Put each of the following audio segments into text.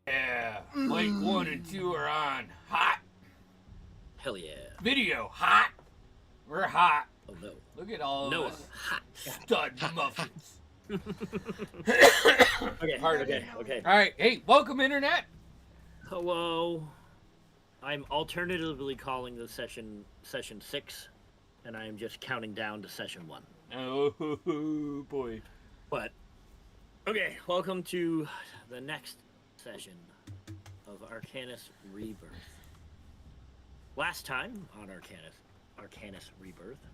Yeah. Blink 1 and 2 are on. Hot. Hell yeah. Video. Hot. We're hot. Oh no. Look at all Noah. of us. Hot. Stud muffins. Okay, hard. Okay. All right. Hey, welcome, Internet. Hello. I'm alternatively calling this session 6, and I am just counting down to session 1. Oh, boy. But, okay, welcome to the next session of Arcanus Rebirth. Last time on Arcanus Rebirth,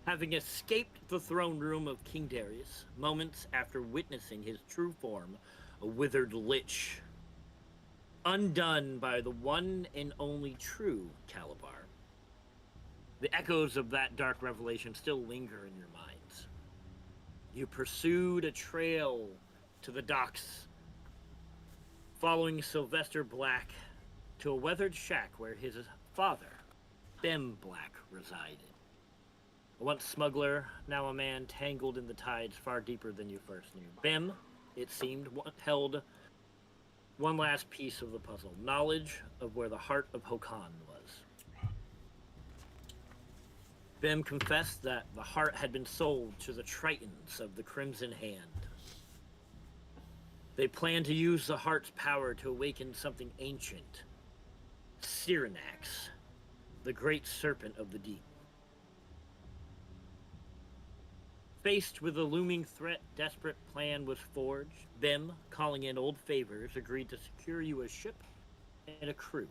having escaped the throne room of King Darius, moments after witnessing his true form, a withered lich, undone by the one and only true Calabar. The echoes of that dark revelation still linger in your minds. You pursued a trail to the docks, following Sylvester Black to a weathered shack where his father, Bim Black, resided. A once smuggler, now a man tangled in the tides far deeper than you first knew. Bim, it seemed, held one last piece of the puzzle, knowledge of where the heart of Hokan was. Bim confessed that the heart had been sold to the Tritons of the Crimson Hand. They planned to use the heart's power to awaken something ancient, Cyrenax, the great serpent of the deep. Faced with a looming threat, desperate plan was forged. Bim, calling in old favors, agreed to secure you a ship and a crew.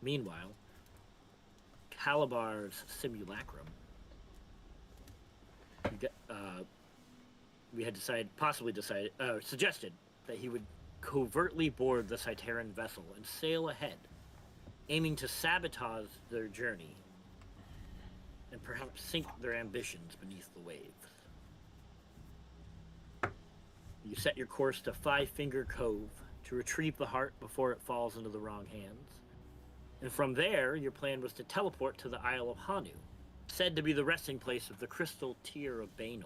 Meanwhile, Calabar's simulacrum, we had suggested that he would covertly board the Cyteran vessel and sail ahead, aiming to sabotage their journey and perhaps sink their ambitions beneath the waves. You set your course to Five Finger Cove to retrieve the heart before it falls into the wrong hands. And from there, your plan was to teleport to the Isle of Hanu, said to be the resting place of the crystal tear of Baynor.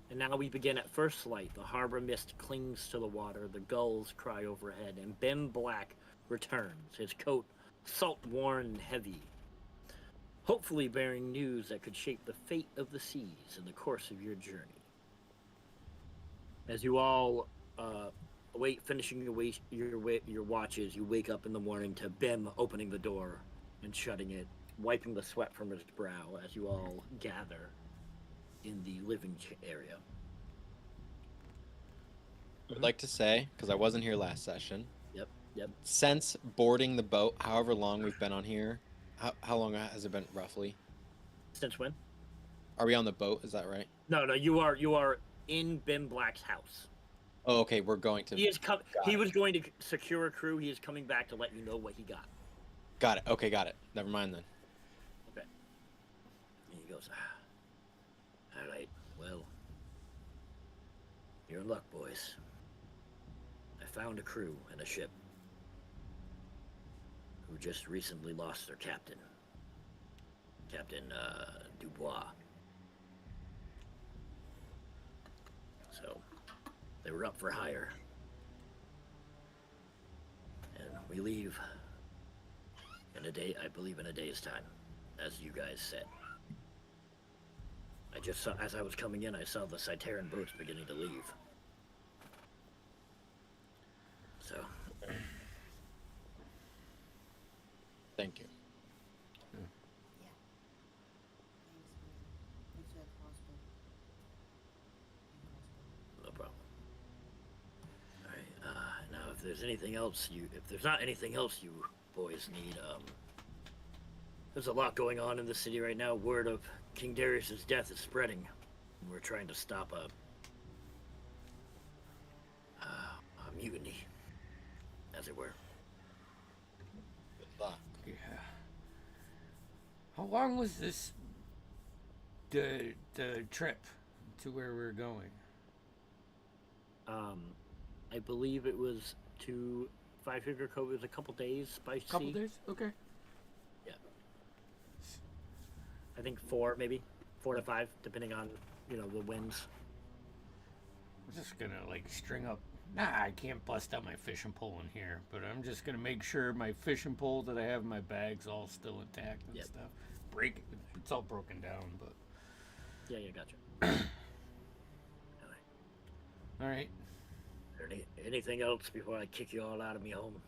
And now we begin at first light. The harbor mist clings to the water, the gulls cry overhead, and Bim Black returns, his coat salt-worn and heavy, hopefully bearing news that could shape the fate of the seas in the course of your journey. As you all finishing your watches, you wake up in the morning to Bim opening the door and shutting it, wiping the sweat from his brow as you all gather in the living area. I'd like to say, because I wasn't here last session, Yep. since boarding the boat, however long we've been on here, how long has it been roughly? Since when? Are we on the boat? Is that right? No, you are in Bim Black's house. Oh, okay, we're going to... He was going to secure a crew. He is coming back to let you know what he got. Got it. Okay, got it. Never mind then. Okay. And he goes, all right, well, you're in luck, boys. I found a crew and a ship who just recently lost their captain. Captain Dubois. So, they were up for hire. And we leave in a day, I believe in a day's time, as you guys said. I just saw, as I was coming in, I saw the Cyteran boats beginning to leave. So. Thank you. No problem. Alright, now if there's anything else if there's not anything else you boys need, there's a lot going on in the city right now. Word of King Darius's death is spreading. We're trying to stop a mutiny, as it were. Good luck. Yeah. How long was this the trip to where we're going? I believe it was to Five Finger Cove. It was a couple days by sea. Couple days? Okay. Yeah. I think 4 to 5, depending on, the winds. I'm just gonna like string up. Nah, I can't bust out my fishing pole in here, but I'm just gonna make sure my fishing pole that I have in my bag's all still intact and Yep. stuff. It's all broken down, but Yeah, gotcha. all right. Anything else before I kick you all out of me home?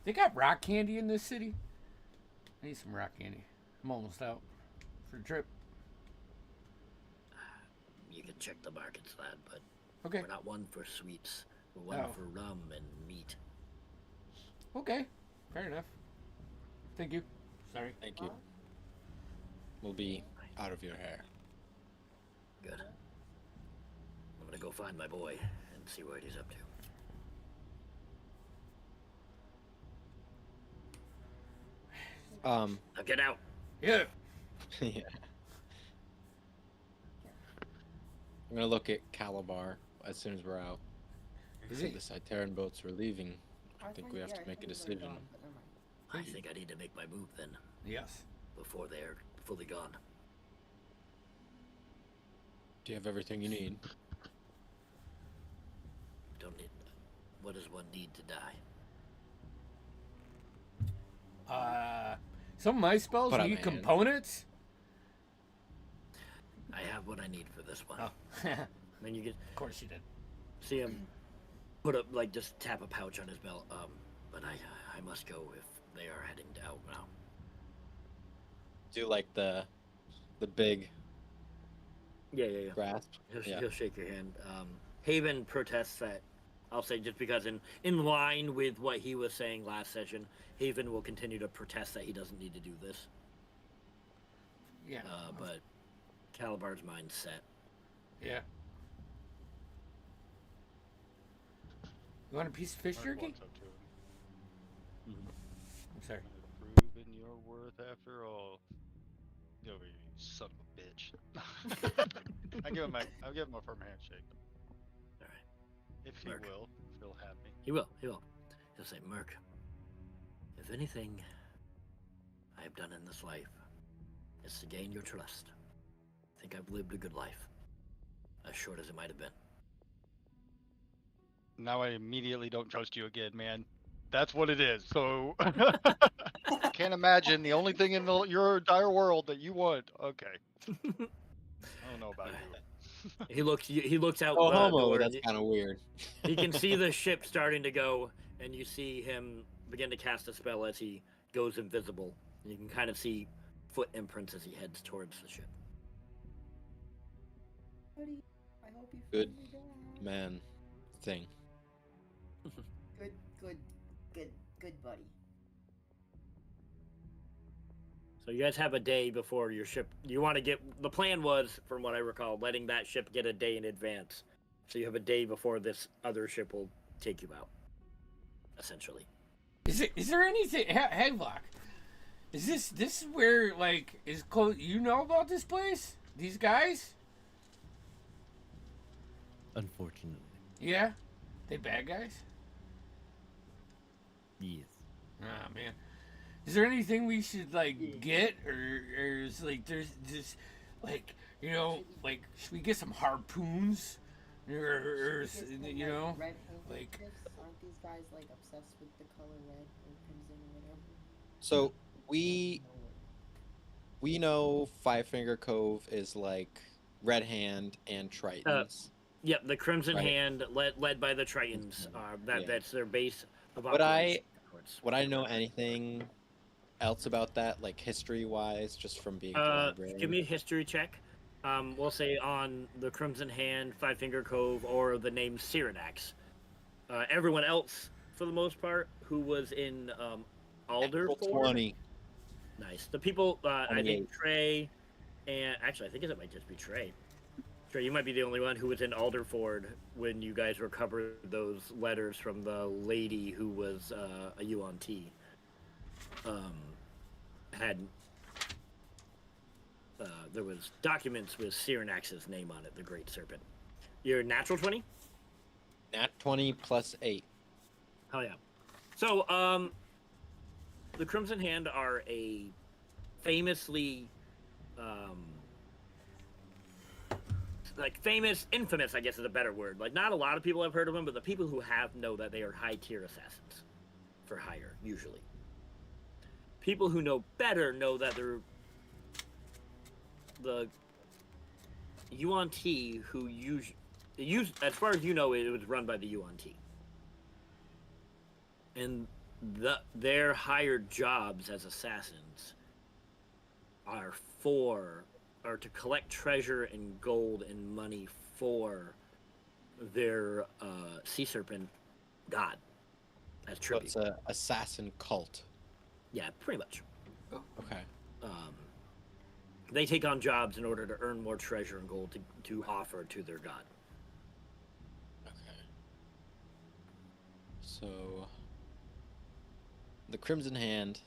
They got rock candy in this city. I need some rock candy. I'm almost out for a trip. You can check the markets, lad, but Okay. we're not one for sweets. We're one Oh. for rum and meat. Okay. Fair enough. Thank you. Sorry. Thank you. We'll be out of your hair. Good. I'm gonna go find my boy and see what he's up to. Now get out. Yeah. Yeah. I'm gonna look at Calabar as soon as we're out. Is So it? the Cyteran boats are leaving. I think we have to make a decision. I think I need to make my move then, Yes. before they're fully gone. Do you have everything you need? Don't need. What does one need to die? Some of my spells Put up need my hand. components. I have what I need for this one. Oh. I mean, you can Of course you did. see him put up, like, just tap a pouch on his belt. But I must go if they are heading out now. Do like the big Yeah. grasp. He'll shake your hand. Haven protests that. I'll say just because in line with what he was saying last session, Haven will continue to protest that he doesn't need to do this. Yeah. But Calabar's mind's set. Yeah. You want a piece of fish jerky? Walks up to him. I'm sorry. Proven your worth after all. You son of a bitch. I'll give him a firm handshake. All right. If he Merc. will, if he'll have me. He will. He'll say, Merc, if anything I have done in this life is to gain your trust, I think I've lived a good life, as short as it might have been. Now I immediately don't trust you again, man. That's what it is. So I can't imagine the only thing in your entire world that you want. Okay. I don't know about you. He looks out Oh, the homo. door. That's kind of weird. He can see the ship starting to go, and you see him begin to cast a spell as he goes invisible. And you can kind of see foot imprints as he heads towards the ship. Buddy, I hope you Good find me back. man thing. Good, buddy. So you guys have a day before your ship. You want to get. The plan was, from what I recall, letting that ship get a day in advance. So you have a day before this other ship will take you out. Essentially. Is there anything? Hey, Lock. Is this where like is close? You know about this place? These guys? Unfortunately. Yeah. They bad guys? Yes. Ah man. Is there anything we should like get, or is like there's just like like should we get some harpoons, or you know Red like- handkerchiefs? Aren't these guys like obsessed with the color red or crimson or whatever? So we know Five Finger Cove is like Red Hand and Tritons. Yep, the Crimson Right. Hand, led by the Tritons. Yeah. That's their base of Would I- operations. Would I know anything else about that, like history-wise, just from being at the library? Give me a history check. We'll say on the Crimson Hand, Five Finger Cove, or the name Cyrenax. Everyone else, for the most part, who was in Alderford. 20. Nice. The people, I 28. think Trey, and actually, I think it might just be Trey. Trey, you might be the only one who was in Alderford when you guys recovered those letters from the lady who was a UNT. There was documents with Cyrenax's name on it, the Great Serpent. Your natural 20? Nat 20 plus 8. Hell yeah. So, the Crimson Hand are a famously like famous, infamous, I guess is a better word. Like not a lot of people have heard of them, but the people who have know that they are high tier assassins for hire, usually. People who know better know that they're the UNT who as far as you know, it was run by the UNT. And their hired jobs as assassins are to collect treasure and gold and money for their sea serpent god as So tribute. it's a assassin cult. Yeah, pretty much. Okay. They take on jobs in order to earn more treasure and gold to offer to their god. Okay. So the Crimson Hand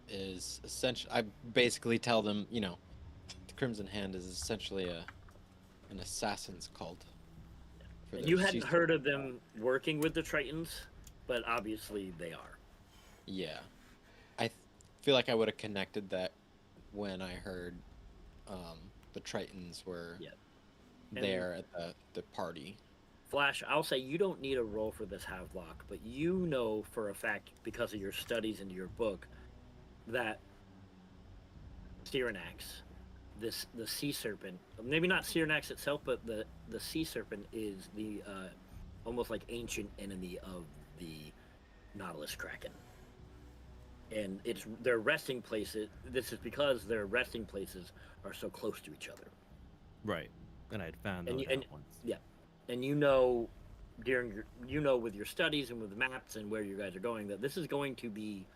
is essentially. I basically tell them, the Crimson Hand is essentially an assassin's cult. for And their you hadn't sea heard serpent. of them working with the Tritons, but obviously they are. Yeah, I feel like I would have connected that when I heard the Tritons were Yeah. there at the party. Flash, I'll say you don't need a roll for this Havelock, but you know for a fact, because of your studies into your book, that Cyrenax, the sea serpent, maybe not Cyrenax itself, but the sea serpent is the almost like ancient enemy of the Nautilus Kraken. And it's their resting places. This is because their resting places are so close to each other. Right. And I'd found And those you- and- out once. Yeah, and you know, with your studies and with the maps and where you guys are going, that this is going to be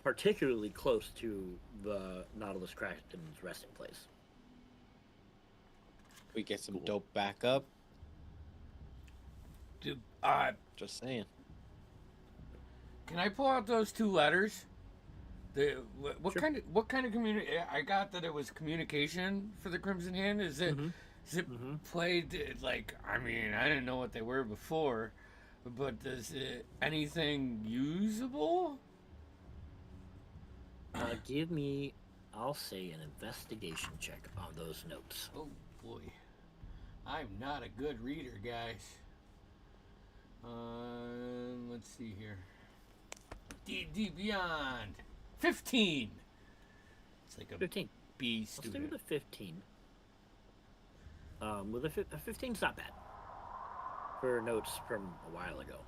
particularly close to the Nautilus Kraken's resting place. We get some Cool. dope backup. Dude, Just saying. can I pull out those two letters? What Sure. kind of I got that it was communication for the Crimson Hand. Is it played like? I mean, I didn't know what they were before, but is it anything usable? Give me, I'll say, an investigation check on those notes. Oh boy, I'm not a good reader, guys. Let's see here. D Beyond 15. It's like a 15. B Let's do student. the 15. With a 15's not bad for notes from a while ago.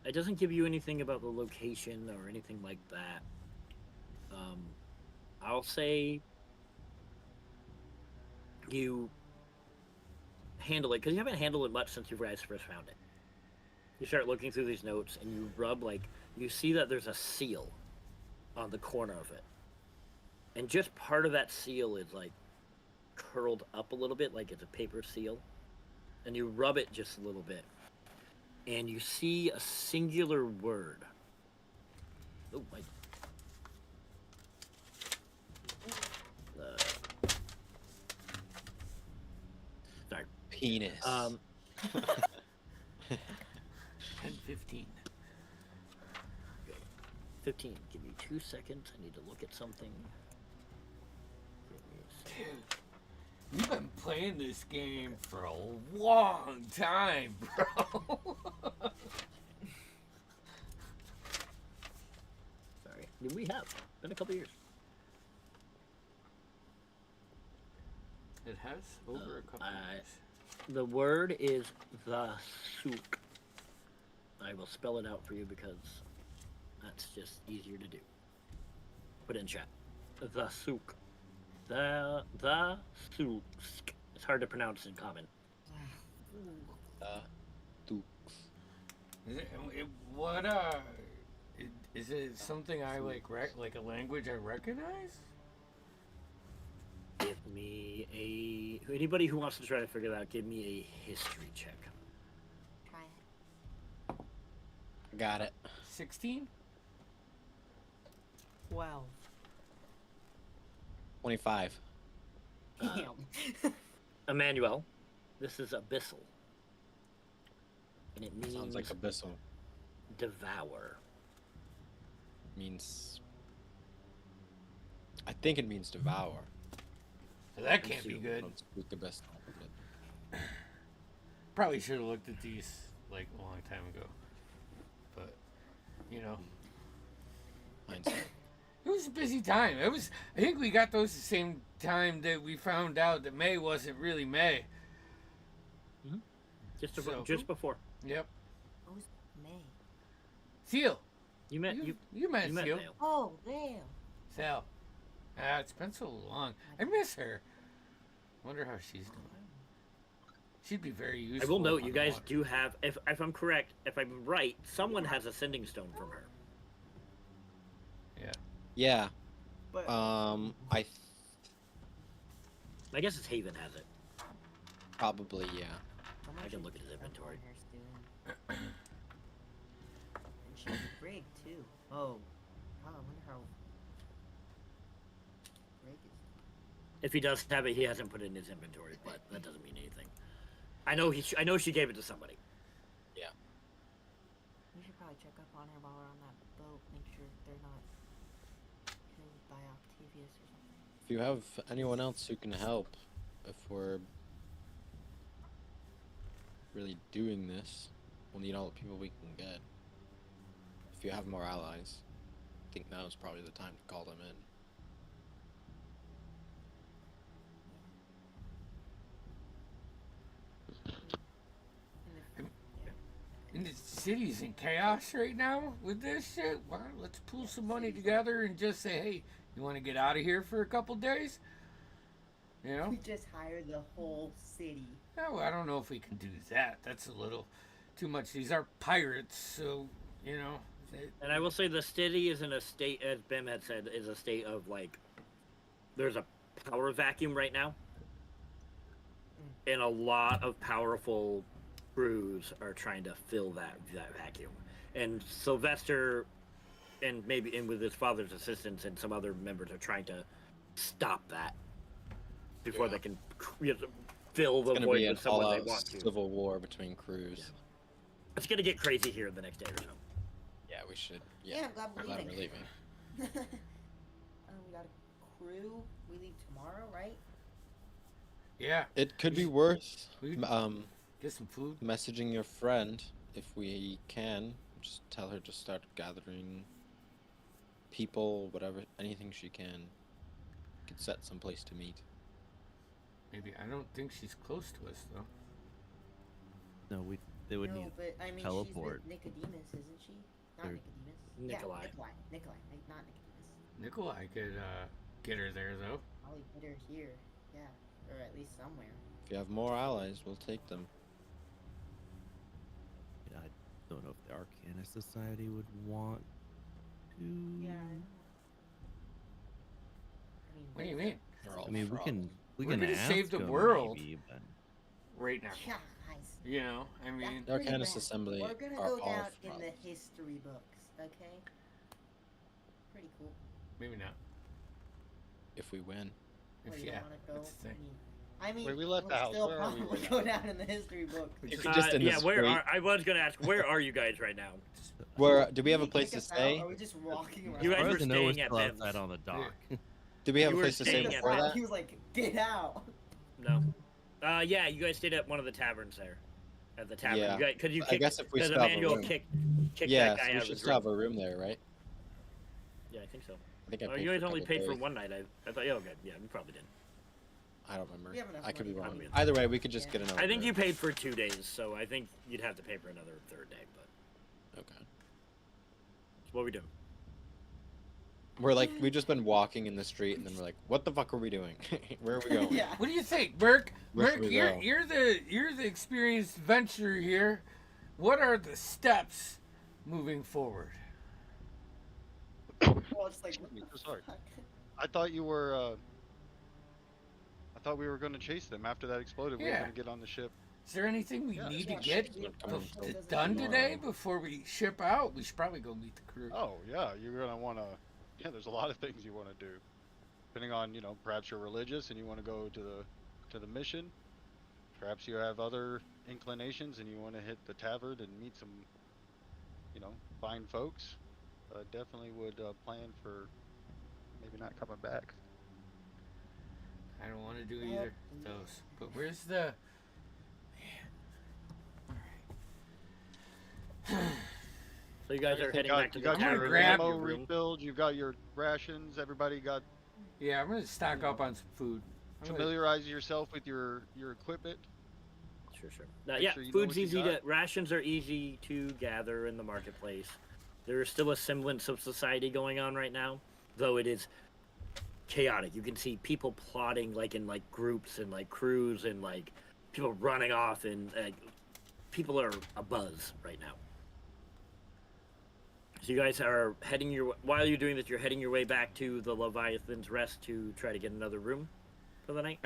It doesn't give you anything about the location or anything like that. I'll say you handle it, because you haven't handled it much since you guys first found it. You start looking through these notes and you rub, you see that there's a seal on the corner of it. And just part of that seal is curled up a little bit, like it's a paper seal. And you rub it just a little bit. And you see a singular word. Oh, my. Sorry. Penis. 10-15. 15. Give me 2 seconds. I need to look at something. Give me a second. Dude, you've been playing this game for a long time, bro. Sorry. We have. Been a couple years. It has over a couple years. The word is the souk. I will spell it out for you because that's just easier to do. Put it in chat. The souk. The souk. It's hard to pronounce in common. Dukes. Is it something I like a language I recognize? Give me anybody who wants to try to figure that out, give me a history check. Try it. Got it. 16? 12. 25. Damn. Emmanuel, this is abyssal. And it means Sounds like abyssal. devour. means. I think it means devour. So that can't be good. Don't speak the best of it. Probably should have looked at these like a long time ago. But you know, Hindsight. it was a busy time. It was. I think we got those the same time that we found out that May wasn't really May. Just before. Yep. Who's May? Seal. You met You met Seal. Vale. Oh, Vale. Sal. Ah, it's been so long. I miss her. Wonder how she's doing. She'd be very useful. I will note on you the guys water. do have, if I'm correct, if I'm right, someone has a sending stone from her. Yeah. Yeah. But I I guess it's Haven has it. probably yeah. how much I can is look at his that inventory. on her doing? And she's a brig too. Oh, I wonder how brig is. If he does have it, he hasn't put it in his inventory, but that doesn't mean anything. I know she gave it to somebody. We should probably check up on her while we're on that boat. Make sure they're not killed by Octavius or something. If you have anyone else who can help, if we're really doing this, we'll need all the people we can get. If you have more allies, I think now is probably the time to call them in. And the city's in chaos right now with this shit. Why don't let's pull some money together and just say, hey, you want to get out of here for a couple days? You know? We just hired the whole city. No, I don't know if we can do that. That's a little too much. These are pirates, so you know. And I will say the city is in a state, as Bim had said, is a state of like, there's a power vacuum right now, and a lot of powerful crews are trying to fill that vacuum. And Sylvester, and with his father's assistance and some other members, are trying to stop that before they can fill the It's gonna void be an with someone they all-out want to. civil war between crews. It's gonna get crazy here in the next day or so. Yeah, we should. Yeah, I'm glad we're glad leaving. we're leaving. We got a crew. We leave tomorrow, right? Yeah, It could be worth we- get some food. messaging your friend if we can. Just tell her to start gathering people, whatever, anything she can. Could set some place to meet. Maybe I don't think she's close to us though. No, they would no, need. but I mean, teleport. she's with Nicodemus, isn't she? Not They're- Nikolai. Yeah, Nikolai, not Nicodemus. Nikolai could get her there though. Probably put her here. Yeah, or at least somewhere. If you have more allies, we'll take them. I don't know if the Arcana Society would want to. Yeah. What do you mean? They're all I mean, frauds. we We're can gonna ask save the them world. maybe, but Right now, Yeah, guys. you know. I mean, The Arcanist Pretty bad. Assembly We're gonna are go all down in the frauds. history books, okay? Pretty cool. maybe not. If we win. Where If you yeah, wanna go? that's the thing. I mean, Wait, we left the we'll house. still Where are we probably right go now? down in the history books. You could just in the yeah, where street. are I was gonna ask, where are you guys right now? Where do we have a Did he place kick to us out, stay? or Are we just walking around? You as guys far were as I know, we're staying at still Ben's. outside on the dock. Do we have You a were place to stay staying at before that- that? He was like, "Get out!" No. Yeah, you guys stayed at one of the taverns there. At the tavern. Yeah. Because you I kicked, guess if we because still have a Emmanuel room. kicked Yeah, that guy so out we of should his still room. have a room there, right? Yeah, I think so. I think I Oh, paid you guys for a only couple paid for days. one night. I thought, yeah, okay. Yeah, you probably did. I don't remember. We have enough I could be money. wrong. Probably. Either way, we could just Yeah. get another. I think you room. paid for 2 days, so I think you'd have to pay for another third day, but Okay. what we doing? We're like we've just been walking in the street, and then we're like, "What the fuck are we doing? Where are we going?" Yeah. What do you think, Burke? Where Burke, should we you're go? you're the experienced venturer here. What are the steps moving forward? Well, it's like, Excuse me, what the sorry. fuck? I thought you were. I thought we were going to chase them after that exploded. We were Yeah. going to get on the ship. Is there anything we Yeah, need yeah, to get yeah, Come on, yeah, done yeah. today before we ship out? We should probably go meet the crew. Oh yeah, you're going to want to. Yeah, there's a lot of things you want to do, depending on perhaps you're religious and you want to go to the mission. Perhaps you have other inclinations and you want to hit the tavern and meet some, fine folks. So I definitely would plan for maybe not coming back. I don't want to do either of those. But where's the... So you guys are heading back to You the got I'm gonna your grab ammo your room. refilled. You've got your rations. Everybody got Yeah, I'm going to stock up on some food. I'm gonna- familiarize yourself with your equipment. Sure. Make Yeah, sure you know food's what you easy got. to. Rations are easy to gather in the marketplace. There is still a semblance of society going on right now, though it is chaotic. You can see people plotting like in like groups and like crews and like people running off and people are abuzz right now. So you guys are heading while you're doing this, you're heading your way back to the Leviathan's Rest to try to get another room for the night.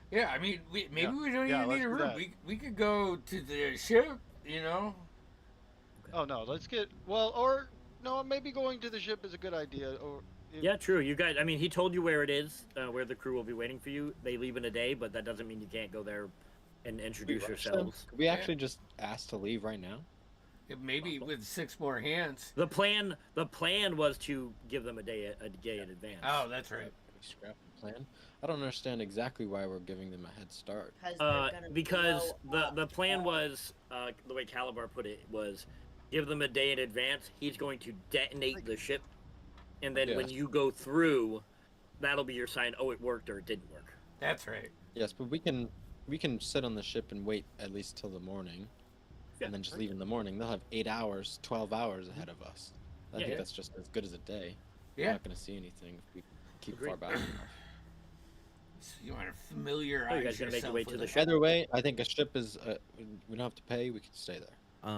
Yeah, I mean, maybe Yeah. we don't Yeah, even let's need a do room. that. We could go to the ship, you know? Oh no, let's get or no, maybe going to the ship is a good idea. Or Yeah, true. You guys, I mean, he told you where it is, where the crew will be waiting for you. They leave in a day, but that doesn't mean you can't go there and introduce yourselves. Could we actually just ask to leave right now? Maybe with 6 more hands. The plan was to give them a day in advance. Oh, that's right. We scrap the plan. I don't understand exactly why we're giving them a head start. Because the plan was, the way Calabar put it was, give them a day in advance. He's going to detonate the ship, and then when Yes. you go through, that'll be your sign. Oh, it worked or it didn't work. That's right. Yes, but we can sit on the ship and wait at least till the morning, and then just leave in the morning. They'll have 8 hours, 12 hours ahead of us. I think that's just as good as a day. We're Yeah. not going to see anything if we keep Agreed. far back enough. So you want to familiarize Oh, you guys gonna make your yourself way to with the it. ship? Either way, I think a ship is. We don't have to pay. We can stay there.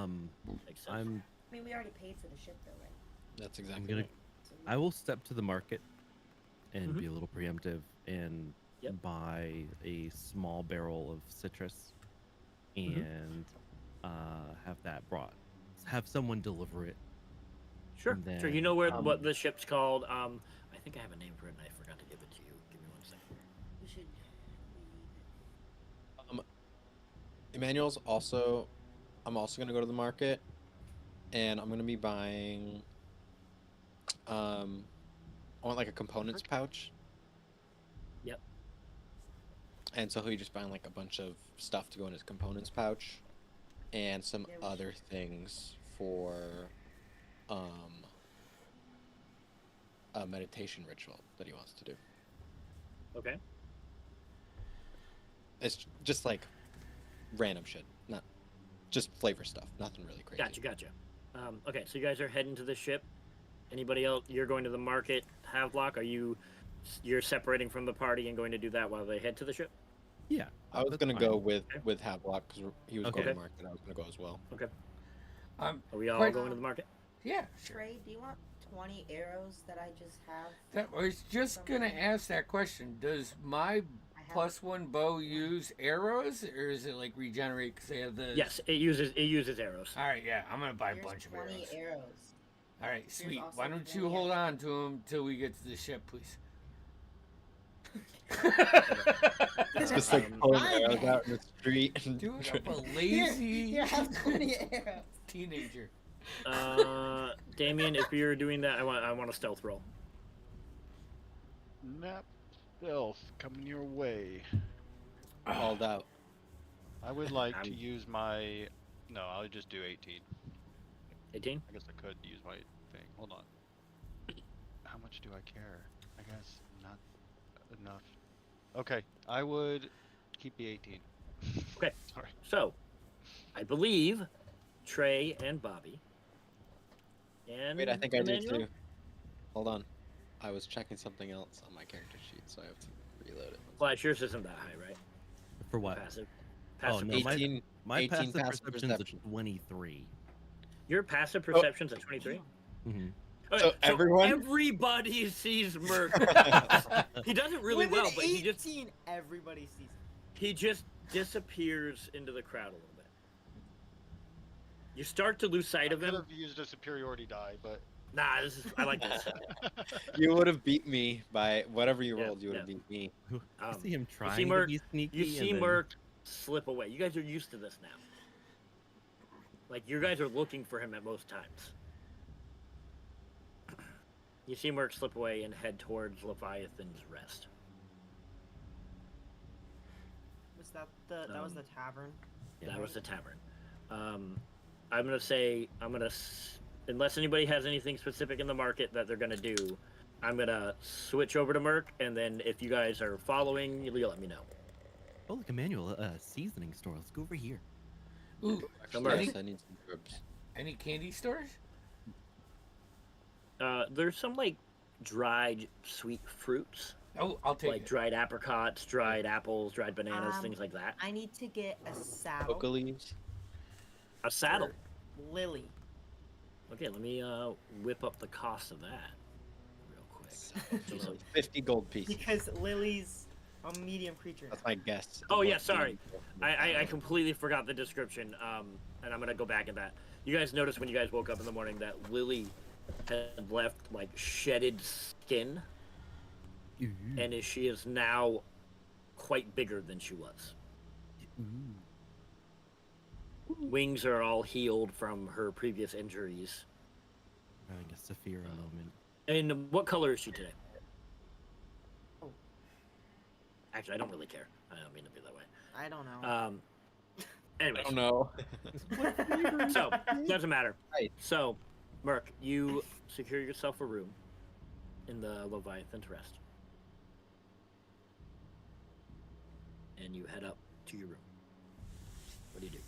Makes sense. I mean, we already paid for the ship, though, right? That's I'm exactly gonna. right. So I will step to the market and Mhm. be a little preemptive and Yep. buy a small barrel of citrus Mhm. and have that brought. Have someone deliver it. Sure. And Sure. You then, know what the ship's called? I think I have a name for it, and I forgot to give it to you. Give me 1 second. we should Emmanuel's also. I'm also gonna go to the market, and I'm gonna be buying. I want like a components pouch. Yep. And so he'll just buying like a bunch of stuff to go in his components pouch, and some Yeah, we other things for, a meditation ritual that he wants to do. Okay. It's just like random shit, not just flavor stuff, nothing really crazy. Gotcha. Okay, so you guys are heading to the ship. Anybody else? You're going to the market, Havelock. You're separating from the party and going to do that while they head to the ship? Yeah. I was that's gonna fine. go with Okay. Havelock because he was Okay. going to the market. I was gonna go as well. Are we all Quite- going to the market? Yeah, sure. Trey, do you want 20 arrows that I just have? That, I was just going to ask that question. Does my I have +1 bow use arrows, or is it like regenerate because they have the... Yes, it uses arrows. All right, yeah, I'm going to buy a Here's bunch of 20 arrows. arrows. All right, sweet. also Why don't 20 you hold extra. on to them till we get to the ship, please? It's just like Um, pulling arrows out in the street and Dude, I'm a lazy Here, have 20 arrows. teenager. Damien, if you're doing that, I want a stealth roll. Nap stealth coming your way. hauled out. I would like to I'm- use my. No, I'll just do 18. 18. I guess I could use my thing. Hold on. How much do I care? I guess not enough. Okay, I would keep the 18. Okay. Sorry. So, I believe Trey and Bobby. And Wait, I think I do Emmanuel? too. Hold on. I was checking something else on my character sheet, so I have to reload it. Well, yours isn't that high, right? For what? Passive. Oh, Passive. no, my- 18, My 18 passive passive perception's a perception. 23. Your passive perception's at 23. Mm-hmm. Okay, So everyone- everybody sees Merc. He does it really With well, an but 18, everybody sees it. he just disappears into the crowd a little bit. You start to lose sight I of could him. have used a superiority die, but Nah, I like this. You would have beat me by whatever you Yeah, rolled. You would have yeah. beat me. You Um, see him see trying Merc- to be sneaky. You see and then- Merc slip away. You guys are used to this now. Like, you guys are looking for him at most times. You see Merc slip away and head towards Leviathan's Rest. Was that that was the tavern? That was the tavern. I'm gonna say unless anybody has anything specific in the market that they're gonna do, I'm gonna switch over to Merc, and then if you guys are following, you'll let me know. Oh, look, Emmanuel, seasoning store. Let's go over here. Ooh, Actually, any, yes, I need some herbs. any candy stores? There's some like dried sweet fruits, Oh, I'll take like it. dried apricots, dried apples, dried bananas, things like that. I need to get a saddle. Coca leaves. A saddle. for Lily. Okay, let me whip up the cost of that real quick. She's a 50 gold pieces. Because Lily's a medium creature. That's my guess. Oh, yeah, sorry. I completely forgot the description, and I'm gonna go back at that. You guys noticed when you guys woke up in the morning that Lily had left like shedded skin, and she is now quite bigger than she was. Wings are all healed from her previous injuries. Having a Saphira moment. And what color is she today? Oh. Actually, I don't really care. I don't mean to be that way. I don't know. Anyways. I don't know. So, doesn't matter. Right. So, Merc, you secure yourself a room in the Leviathan's Rest. And you head up to your room. What do you do?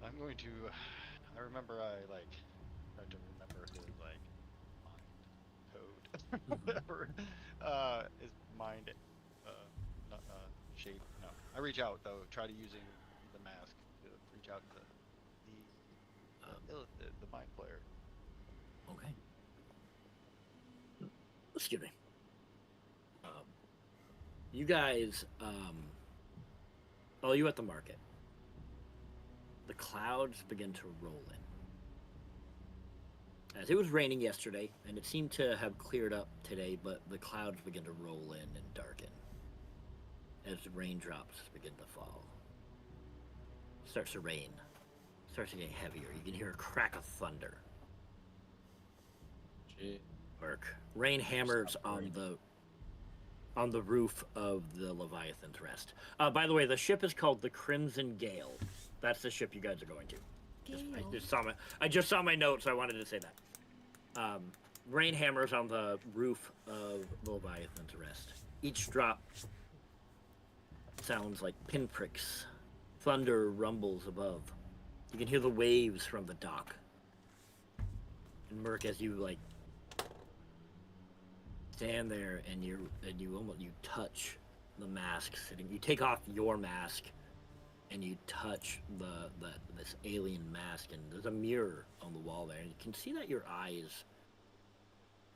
I'm going to. I remember I tried to remember his mind code, whatever. His mind, not shape. No, I reach out though. Try to using the mask to reach out to the mind player. Okay. Excuse me. You guys, you at the market. The clouds begin to roll in. As it was raining yesterday, and it seemed to have cleared up today, but the clouds begin to roll in and darken as the raindrops begin to fall. It starts to rain. It starts to get heavier. You can hear a crack of thunder. Gee. Rain hammers on the roof of the Leviathan's Rest. By the way, the ship is called the Crimson Gale. That's the ship you guys are going to. I just saw my notes, so I wanted to say that. Rain hammers on the roof of the Leviathan's Rest. Each drop sounds like pinpricks. Thunder rumbles above. You can hear the waves from the dock. And Merc, as you stand there and you touch the mask sitting. You take off your mask and you touch this alien mask, and there's a mirror on the wall there, and you can see that your eyes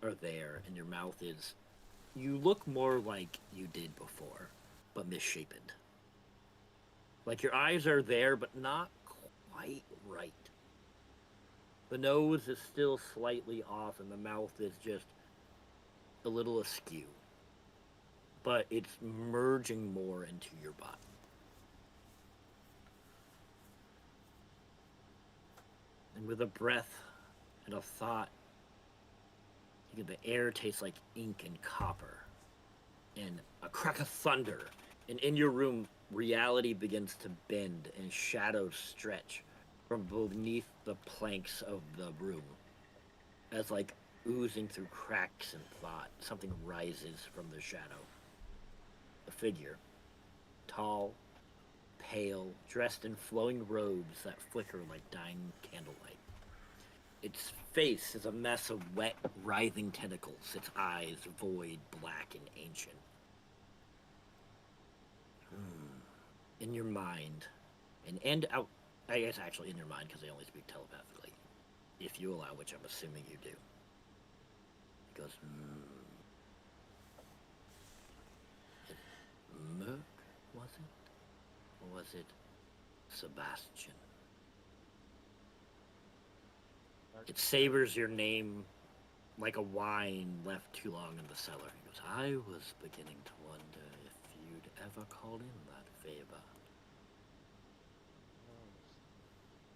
are there and your mouth is. You look more like you did before, but misshapen. Like your eyes are there, but not quite right. The nose is still slightly off, and the mouth is just a little askew, but it's merging more into your body. And with a breath and a thought, the air tastes like ink and copper, and a crack of thunder, and in your room, reality begins to bend and shadows stretch from beneath the planks of the room, as oozing through cracks and thought, something rises from the shadow. A figure, tall, pale, dressed in flowing robes that flicker like dying candlelight. Its face is a mess of wet, writhing tentacles, its eyes void, black, and ancient. In your mind, and out, I guess actually in your mind, because they only speak telepathically, if you allow, which I'm assuming you do. He goes, Merc, was it? Or was it Sebastian? It savors your name like a wine left too long in the cellar. He goes, I was beginning to wonder if you'd ever called in that favor.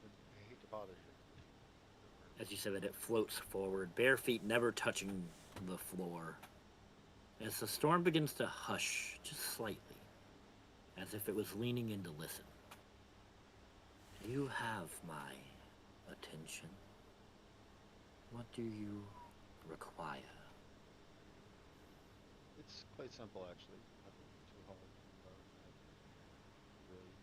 I hate to bother you. as you said, that it floats forward, bare feet never touching the floor. As the storm begins to hush just slightly, as if it was leaning in to listen. You have my attention. What do you require? It's quite simple, actually. Nothing too hard. Really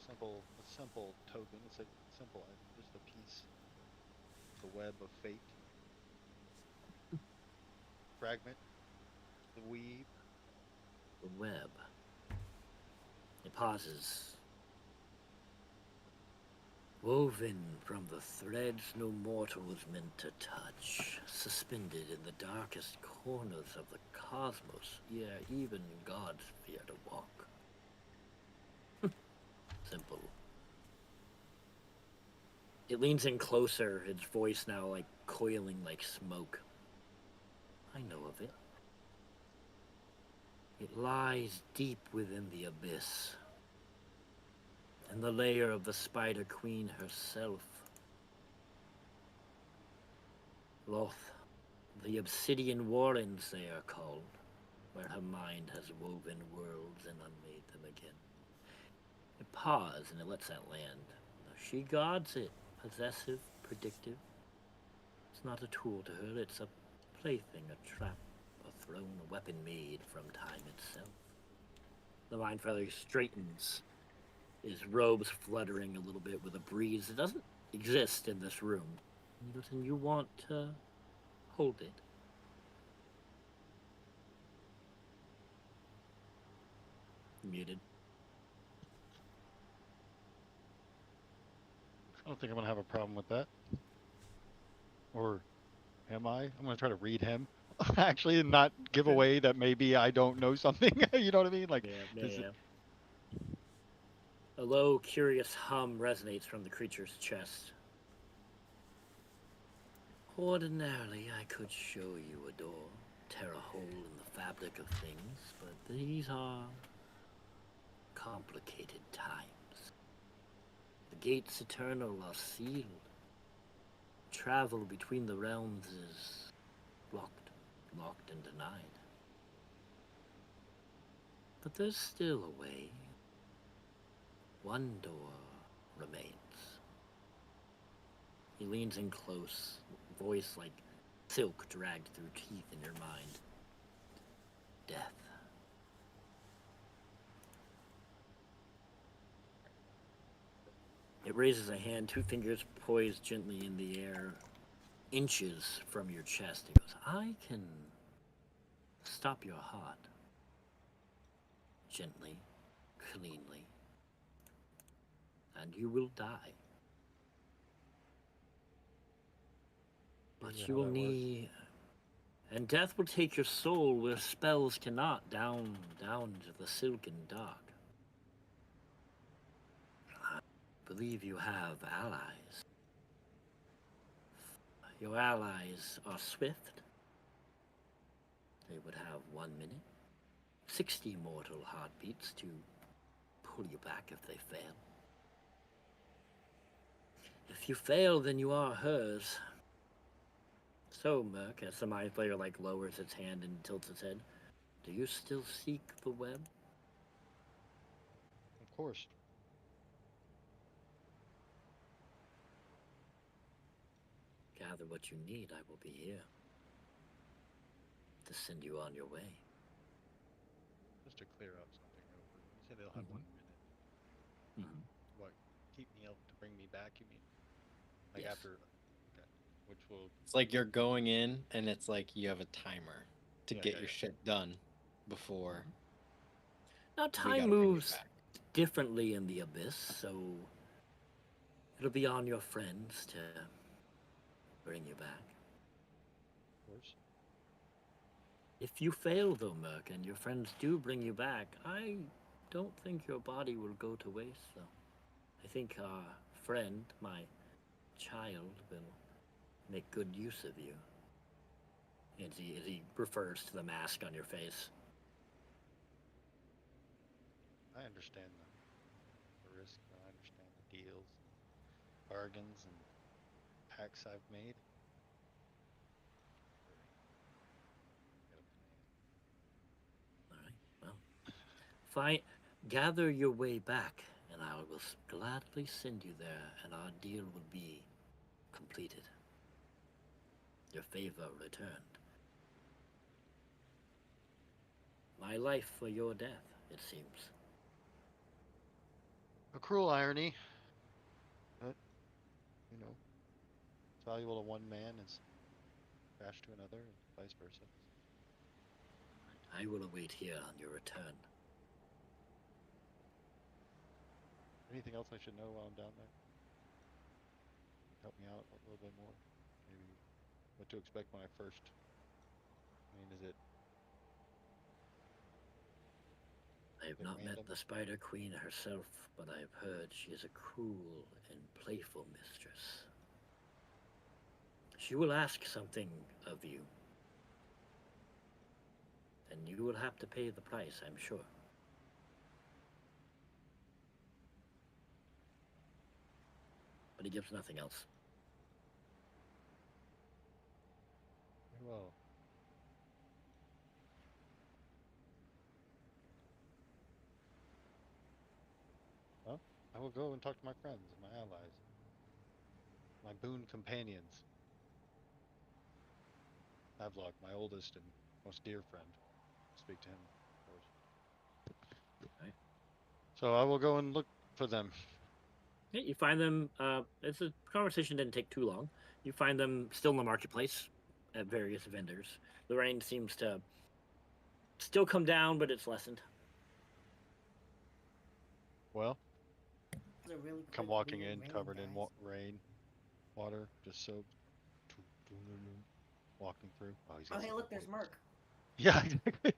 a simple token. It's a simple item, just a piece, the web of fate, fragment, the weave. The web. It pauses. Woven from the threads no mortal was meant to touch, suspended in the darkest corners of the cosmos, ere even gods fear to walk. Simple. It leans in closer, its voice now like coiling like smoke. I know of it. It lies deep within the abyss, in the lair of the Spider Queen herself. Loth, the Obsidian Warrens they are called, where her mind has woven worlds and unmade them again. It paused and it lets that land. She guards it, possessive, predictive. It's not a tool to her, it's a plaything, a trap, a throne, a weapon made from time itself. The Mind Feather straightens, his robes fluttering a little bit with a breeze that doesn't exist in this room. And you want to hold it. Muted. I don't think I'm gonna have a problem with that. Or am I? I'm gonna try to read him, actually, and not give away that maybe I don't know something. You know what I mean? Like, Yeah. A low, curious hum resonates from the creature's chest. Ordinarily, I could show you a door, tear a hole in the fabric of things, but these are complicated times. The gates eternal are sealed. Travel between the realms is locked and denied. But there's still a way. One door remains. He leans in close, voice like silk dragged through teeth in your mind. Death. It raises a hand, two fingers poised gently in the air, inches from your chest. It goes, I can stop your heart. Gently, cleanly. And you will die. But you will need... And death will take your soul where spells cannot, down to the silken dark. I believe you have allies. Your allies are swift. They would have 1 minute, 60 mortal heartbeats to pull you back if they fail. If you fail, then you are hers. So, Merc, as the Mind Flayer lowers its hand and tilts its head, do you still seek the web? of course. Gather what you need, I will be here to send you on your way. Just to clear up something real quick. You say they'll have 1 minute. What? Keep me up to bring me back? You mean? Like Yes. after? Okay. Which will. It's like you're going in, and it's like you have a timer to Yeah, get yeah, your yeah. shit done before. Now, we time gotta bring you moves back. differently in the Abyss, so it'll be on your friends to bring you back. Of course. If you fail, though, Merc, and your friends do bring you back, I don't think your body will go to waste, though. I think our friend, my child, will make good use of you. As he refers to the mask on your face. I understand the risk. I understand the deals, bargains, and pacts I've made. All right. Well, gather your way back, and I will gladly send you there, and our deal will be completed. Your favor returned. My life for your death, it seems. A cruel irony, but you know, it's valuable to one man is trash to another, and vice versa. I will await here on your return. Anything else I should know while I'm down there? Help me out a little bit more. Maybe what to expect when I first. I mean, is it I have Bit not random. met the Spider Queen herself, but I have heard she is a cruel and playful mistress. She will ask something of you, and you will have to pay the price, I'm sure. But he gives nothing else. very well? Well, I will go and talk to my friends and my allies, my boon companions. Havelock, my oldest and most dear friend. Speak to him, of course. Right. So I will go and look for them. Yeah, you find them. It's a conversation didn't take too long. You find them still in the marketplace at various vendors. The rain seems to still come down, but it's lessened. Well, It's a really come quick walking weird in rain, covered in guys. rain, water, just soaked. Walking through. Oh, he's Oh, got hey, some look, there's important- Merc. Yeah, exactly.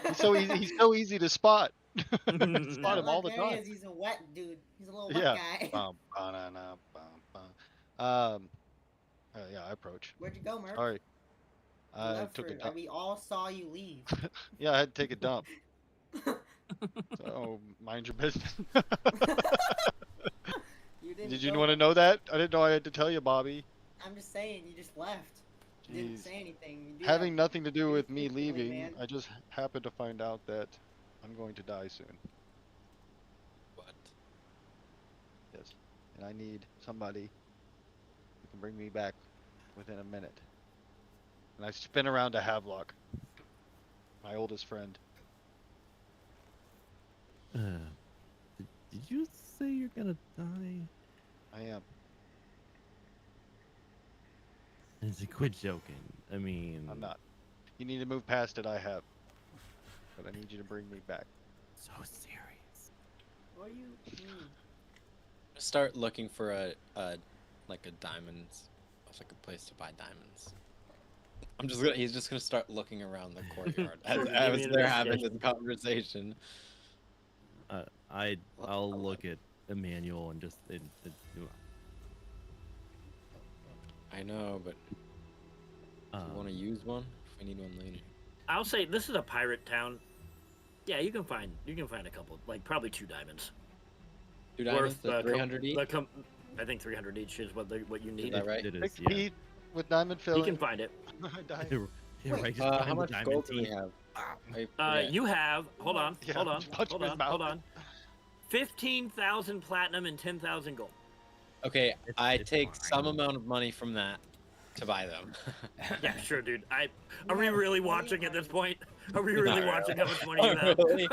He's so easy. He's so easy to spot. Spot Yeah, him all look, the there he time. is. He's a wet dude. He's a little wet Yeah. guy. Ba-na-na, bum. Yeah, I approach. Where'd you go, Merc? Sorry, You I left took a for. dump. We all saw you leave. Yeah, I had to take a dump. So mind your business. You didn't. Did you go want to know that? I didn't know I had to tell you, Bobby. I'm just saying, you just left. You didn't Jeez. say anything. You do Having that nothing to do pretty with me frequently, leaving, man. I just happened to find out that I'm going to die soon. What? Yes. And I need somebody who can bring me back within a minute. And I spin around to Havelock, my oldest friend. Did you say you're gonna die? I am. Quit joking. I mean, I'm not. You need to move past it, I have. But I need you to bring me back. so serious. What do you mean? Start looking for a diamonds, like a place to buy diamonds. He's just gonna start looking around the courtyard Sure, as give me an they're having investigation. this conversation. I'll look at Emmanuel and just I know, but do you want to use one? If we need one later. I'll say this is a pirate town. Yeah, you can find a couple, like probably 2 diamonds. 2 diamonds, Worth, the 300 each. I think 300 each is what you need. Is that right? It is, 6 yeah. feet with diamond You filling. can find it. I died. Yeah, right, just How find the much diamond gold do we teeth. have? I forget. You have hold on, Yeah, hold on, punch hold him in on, his mouth. 15,000 platinum and 10,000 gold. Okay, I It's take some fine. amount of money from that to buy them. Yeah, sure, dude. Are You we have really 20 watching at this money. point? Are we really Not watching how really. much money you have? Really?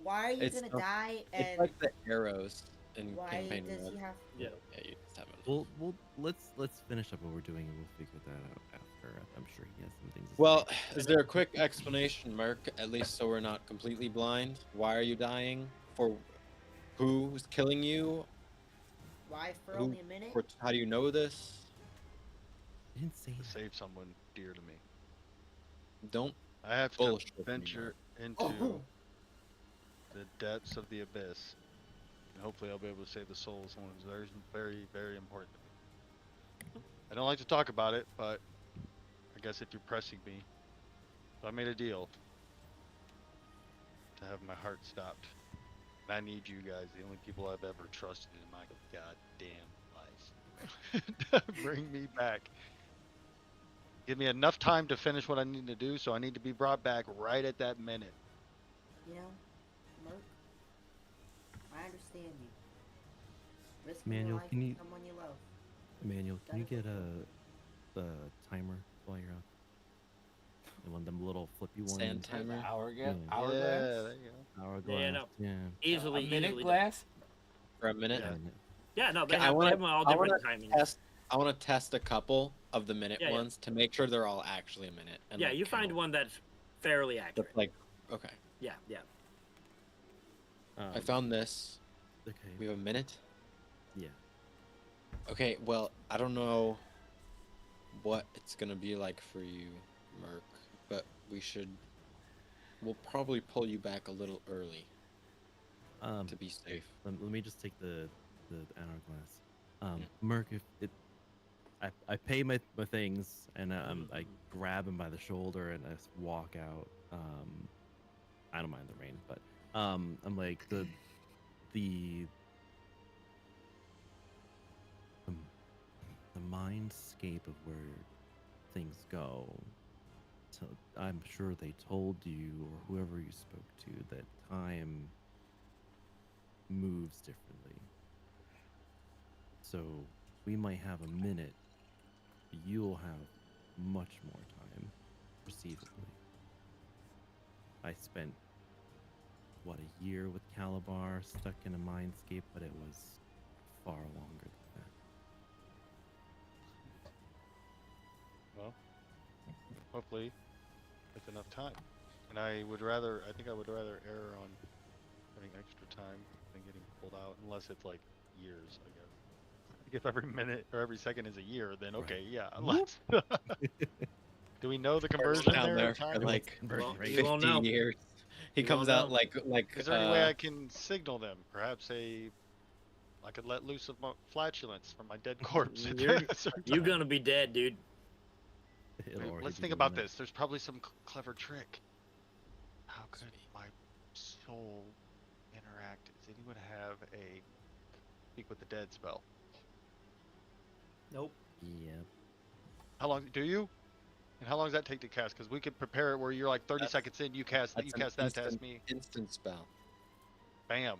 Why are you It's gonna so- die? It's And like the arrows in why campaign does mode. he have? Yeah. Yeah, you just have it. Well, let's finish up what we're doing and we'll figure that out after. I'm sure he has some things. To Well, say. is there a quick explanation, Merc? At least so we're not completely blind. Why are you dying? For who's killing you? Why for Who- only a minute? Or how do you know this? I didn't say To that. save someone dear to me. Don't I have to bullshit me, venture into Oh, the depths of the abyss. And hopefully I'll be able to save the soul of someone who's very, very, very important to me. I don't like to talk about it, but I guess if you're pressing me. So I made a deal to have my heart stopped. And I need you guys, the only people I've ever trusted in my goddamn life. Bring me back. Give me enough time to finish what I need to do, so I need to be brought back right at that minute. You know, Merc, I understand you. Risking Manuel, your life can for you- someone you love. Manuel, can you That is get a timer while you're out? And one of them little flippy ones. Sand timer. Hourglass. Yeah. Yeah, Hourglass. there you go. Hourglass. no. Yeah. Easily, A minute easily. glass. For a minute. Yeah. Yeah, no, they Okay, have, they have them all I wanna different timings. test. I want to test a couple of the minute Yeah, yeah. ones to make sure they're all actually a minute. And Yeah, like, you find count. one that's fairly accurate. That's like, okay. Yeah, yeah. I found this. Okay. We have a minute. Yeah. Okay. Well, I don't know what it's gonna be like for you, Merc, but we'll probably pull you back a little early to be safe. Let me just take the hourglass. Merc, if it, I pay my things and I grab him by the shoulder and I just walk out. I don't mind the rain, but I'm like the mindscape of where things go. So I'm sure they told you or whoever you spoke to that time moves differently. So we might have a minute, but you'll have much more time, perceivably. I spent, what, a year with Calabar, stuck in a mindscape, but it was far longer than that. Well, hopefully, it's enough time. And I think I would rather err on having extra time than getting pulled out, unless it's like years, I guess. If every minute or every second is a year, then okay, yeah. Let's. Do we know the conversion down there? there of for time? like Well, you 50 won't know. years. He You comes won't out know. like. Is there any way I can signal them? Perhaps I could let loose of my flatulence from my dead corpse. at You're- a certain You're time. gonna be dead, dude. It'll already Let's be think doing about that. this. There's probably some clever trick. How could my soul interact? Does anyone have a speak with the dead spell? Nope. Yep. How long do you? And how long does that take to cast? Because we could prepare it where you're like 30 seconds in, you cast That's you an cast that to ask me. instant spell. Bam.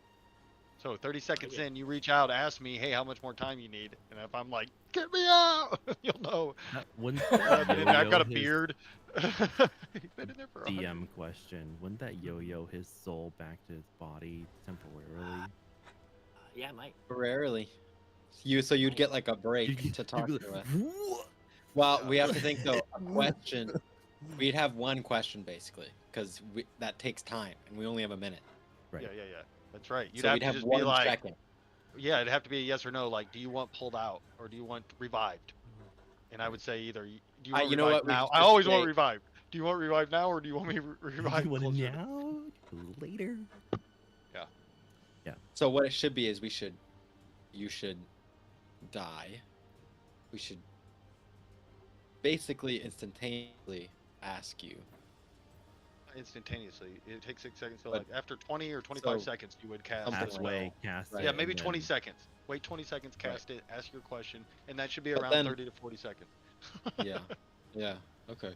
So 30 seconds in, you reach out, ask me, hey, how much more time you need? And if I'm like, get me out, you'll know. Wouldn't I've got a yo-yo his beard. You've been in there for 100 DM question, wouldn't that yo-yo his soul back to his body temporarily? Yeah, it might. Temporarily. So you'd get like a break to talk to us. Well, we have to think though. A question. We'd have one question basically, because that takes time, and we only have a minute. Right. Yeah. That's right. You'd So have we'd to have just one be like, second. yeah, it'd have to be a yes or no. Like, do you want pulled out or do you want revived? And I would say either. Do you want You know revived what, we now? should I just always want say- revived. Do you want revived now or do you want me revived You want closer? it now? Later? So what it should be is you should die. We should basically instantaneously ask you. Instantaneously. It takes 6 seconds. So But- like after 20 or 25 so- seconds, you would cast. Something the like spell. Halfway cast Right. it. Yeah, maybe and 20 then- seconds. Wait 20 seconds, cast it, ask your question, and that should be But around then- 30 to 40 seconds. Yeah. Yeah. Okay.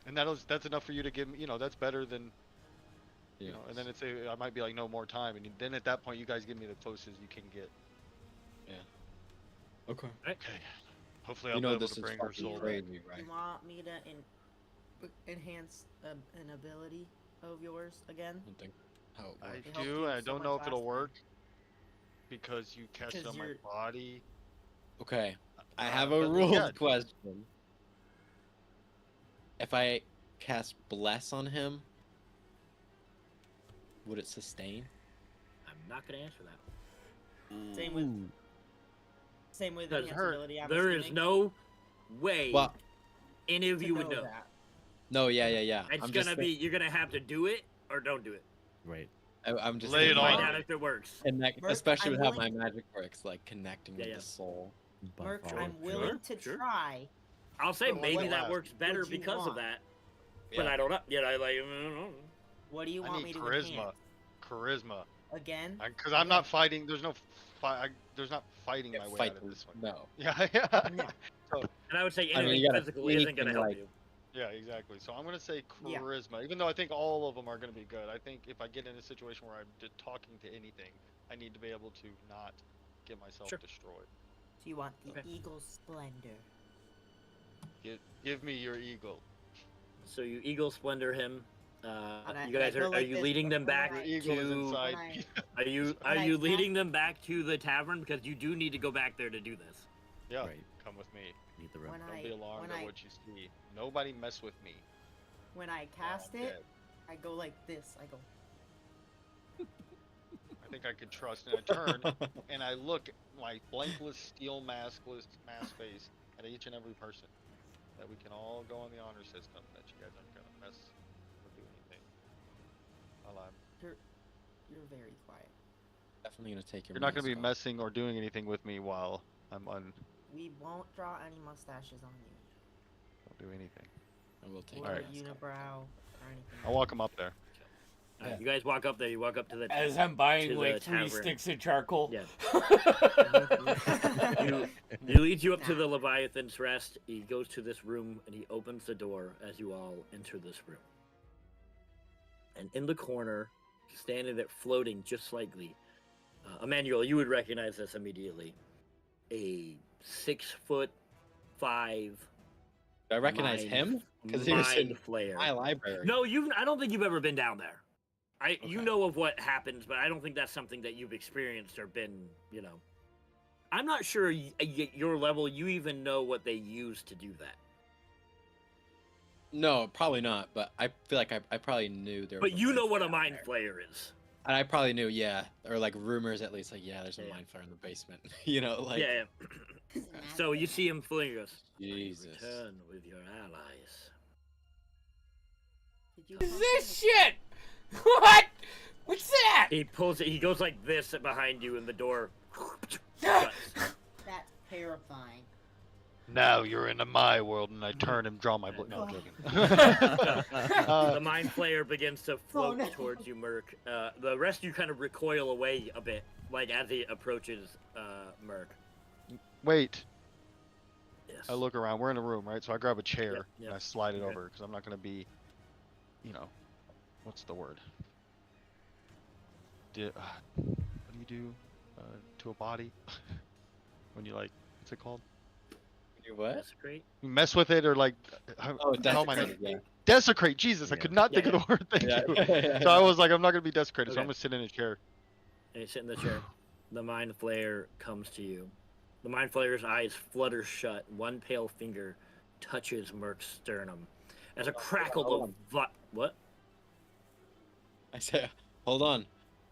And that's enough for you to give me, that's better than, Yeah. and then I might be like, no more time, and then at that point, you guys give me the closest you can get. Okay. Okay. Hopefully, I'll You be know able this to is bring her fucking soul back. crazy, right? You want me to enhance an ability of yours again? I don't think how it I works. It helped do, you and I so don't much know if it'll last work because you cast it Because on my you're- body. Okay. I have a but rules yeah. question. If I cast bless on him, would it sustain? I'm not gonna answer that. Same with Ooh. same with Because enhance ability. I'm there is assuming, no way Well, any of to you would know know. that. no, yeah. It's I'm just gonna be you're gonna have to do it or don't do it. Right. I'm just Lay it thinking on Find about out if it works. connect, Merc, especially I'm with how my willing- magic works, like connecting Yeah, with yeah. the soul. Merc, Buff I'm all- willing Sure, to sure. try. I'll say Well, maybe what that last? works better Would you because of want? that. But I don't know. Yeah, I don't know. What do you I want need me to charisma. enhance? Charisma. Again? Because I'm not fighting. There's no there's not fighting my way Fight out of this one. No. Yeah, yeah. No. So, And I would say I mean, anything you gotta physical see isn't going to anything help like- you. yeah, exactly. So I'm gonna say Yeah. charisma, even though I think all of them are gonna be good. I think if I get in a situation where I'm talking to anything, I need to be able to not get myself Sure. destroyed. So you want the Okay. Eagle's Splendor. Give me your eagle. So you eagle splendor him. I- You guys I go are like you this, leading them when back Your eagle is to? inside. When Are you when I leading them back to the tavern because you do need to go back there to do this? Yeah, Right. come with me. Need the room. When Don't be alarmed when at I- what you see. Nobody mess with me. When I cast I'm it, dead. I go like this. I go. I think I could trust, and I turn and I look my blankless, steel maskless mask face at each and every person. That we can all go on the honor system. That you guys aren't gonna mess or do anything. While I'm You're very quiet. Definitely gonna take your. You're not going to be mask off. messing or doing anything with me while I'm We won't draw any mustaches on you. don't do anything. I will take Or your Alright. mask off. unibrow or anything. I'll walk him up there. Yeah. You guys walk up there. You walk up to the. As I'm buying To the like 3 tavern. sticks of charcoal. Yeah. He leads you up to the Leviathan's Rest. He goes to this room and he opens the door as you all enter this room. And in the corner, standing there floating just slightly, Emmanuel, you would recognize this immediately. A 6'5" Do I recognize mind- him? Because he was mind in flayer. my library. No, I don't think you've ever been down there. You Okay. know of what happens, but I don't think that's something that you've experienced or been, I'm not sure at your level you even know what they use to do that. No, probably not. But I feel like I probably knew there. But was you know what a down mind there. flayer is. And I probably knew, yeah, or like rumors at least, like there's a Yeah. mind flare in the basement. Like Yeah. So you see him fling, he goes, Jesus. return with your allies. Did you What is this shit? What? What's that? He pulls it, he goes like this behind you and the door shuts. That's terrifying. Now you're into my world, and I turn and draw my blade. No, I'm joking. The mind flayer begins to float no. towards you, Merc. The rest of you kind of recoil away a bit, like as he approaches Merc. Wait, Yes. I look around. We're in a room, right? So I grab a chair Yep, yep. and I slide it Okay. over because I'm not going to be, what's the word? What do you do to a body when you what's it called? You what? Desecrate? You mess with it or Oh, how am I desecrated, yeah. desecrate? Jesus, I Yeah. could not think Yeah, of the word. Thank Yeah. you. So I was like, I'm not going to be desecrated, so I'm Okay. going to sit in a chair. And you sit in the chair. The mind flayer comes to you. The mind flayer's eyes flutter shut. One pale finger touches Merc's sternum. As a crackle hold of on. what? I say, hold on.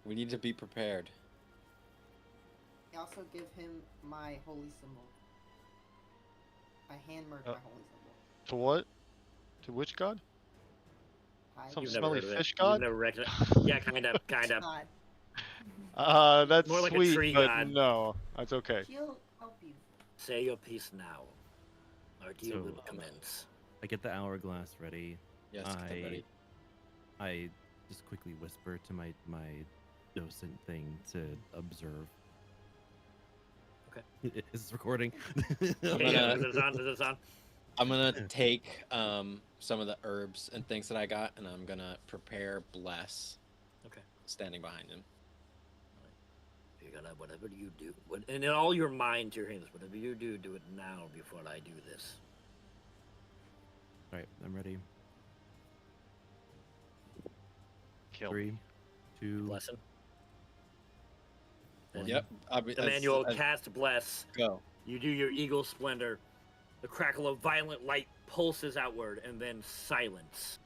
We need to be prepared. I also give him my holy symbol. I hand Merc Oh. my holy symbol. To what? To which god? I Some You've smelly never heard of it. fish You've god? never recognized. Yeah, kind of. God, That's More like a sweet, tree but god. no, that's okay. he'll help you. Say your piece now. Our deal So- will commence. I get the hourglass ready. Yes, get that ready. I just quickly whisper to my docent thing to observe. Okay. Is this recording? Okay, gonna- yeah, is this on? Is this on? I'm gonna take some of the herbs and things that I got, and I'm gonna prepare bless. Okay. Standing behind him. You gotta, whatever you do, and in all your minds, you're hearing this. Whatever you do, do it now before I do this. All right, I'm ready. Kill. 3, 2, Lesson. And Yep. Emmanuel, cast bless. Go. You do your eagle splendor. The crackle of violent light pulses outward, and then silence.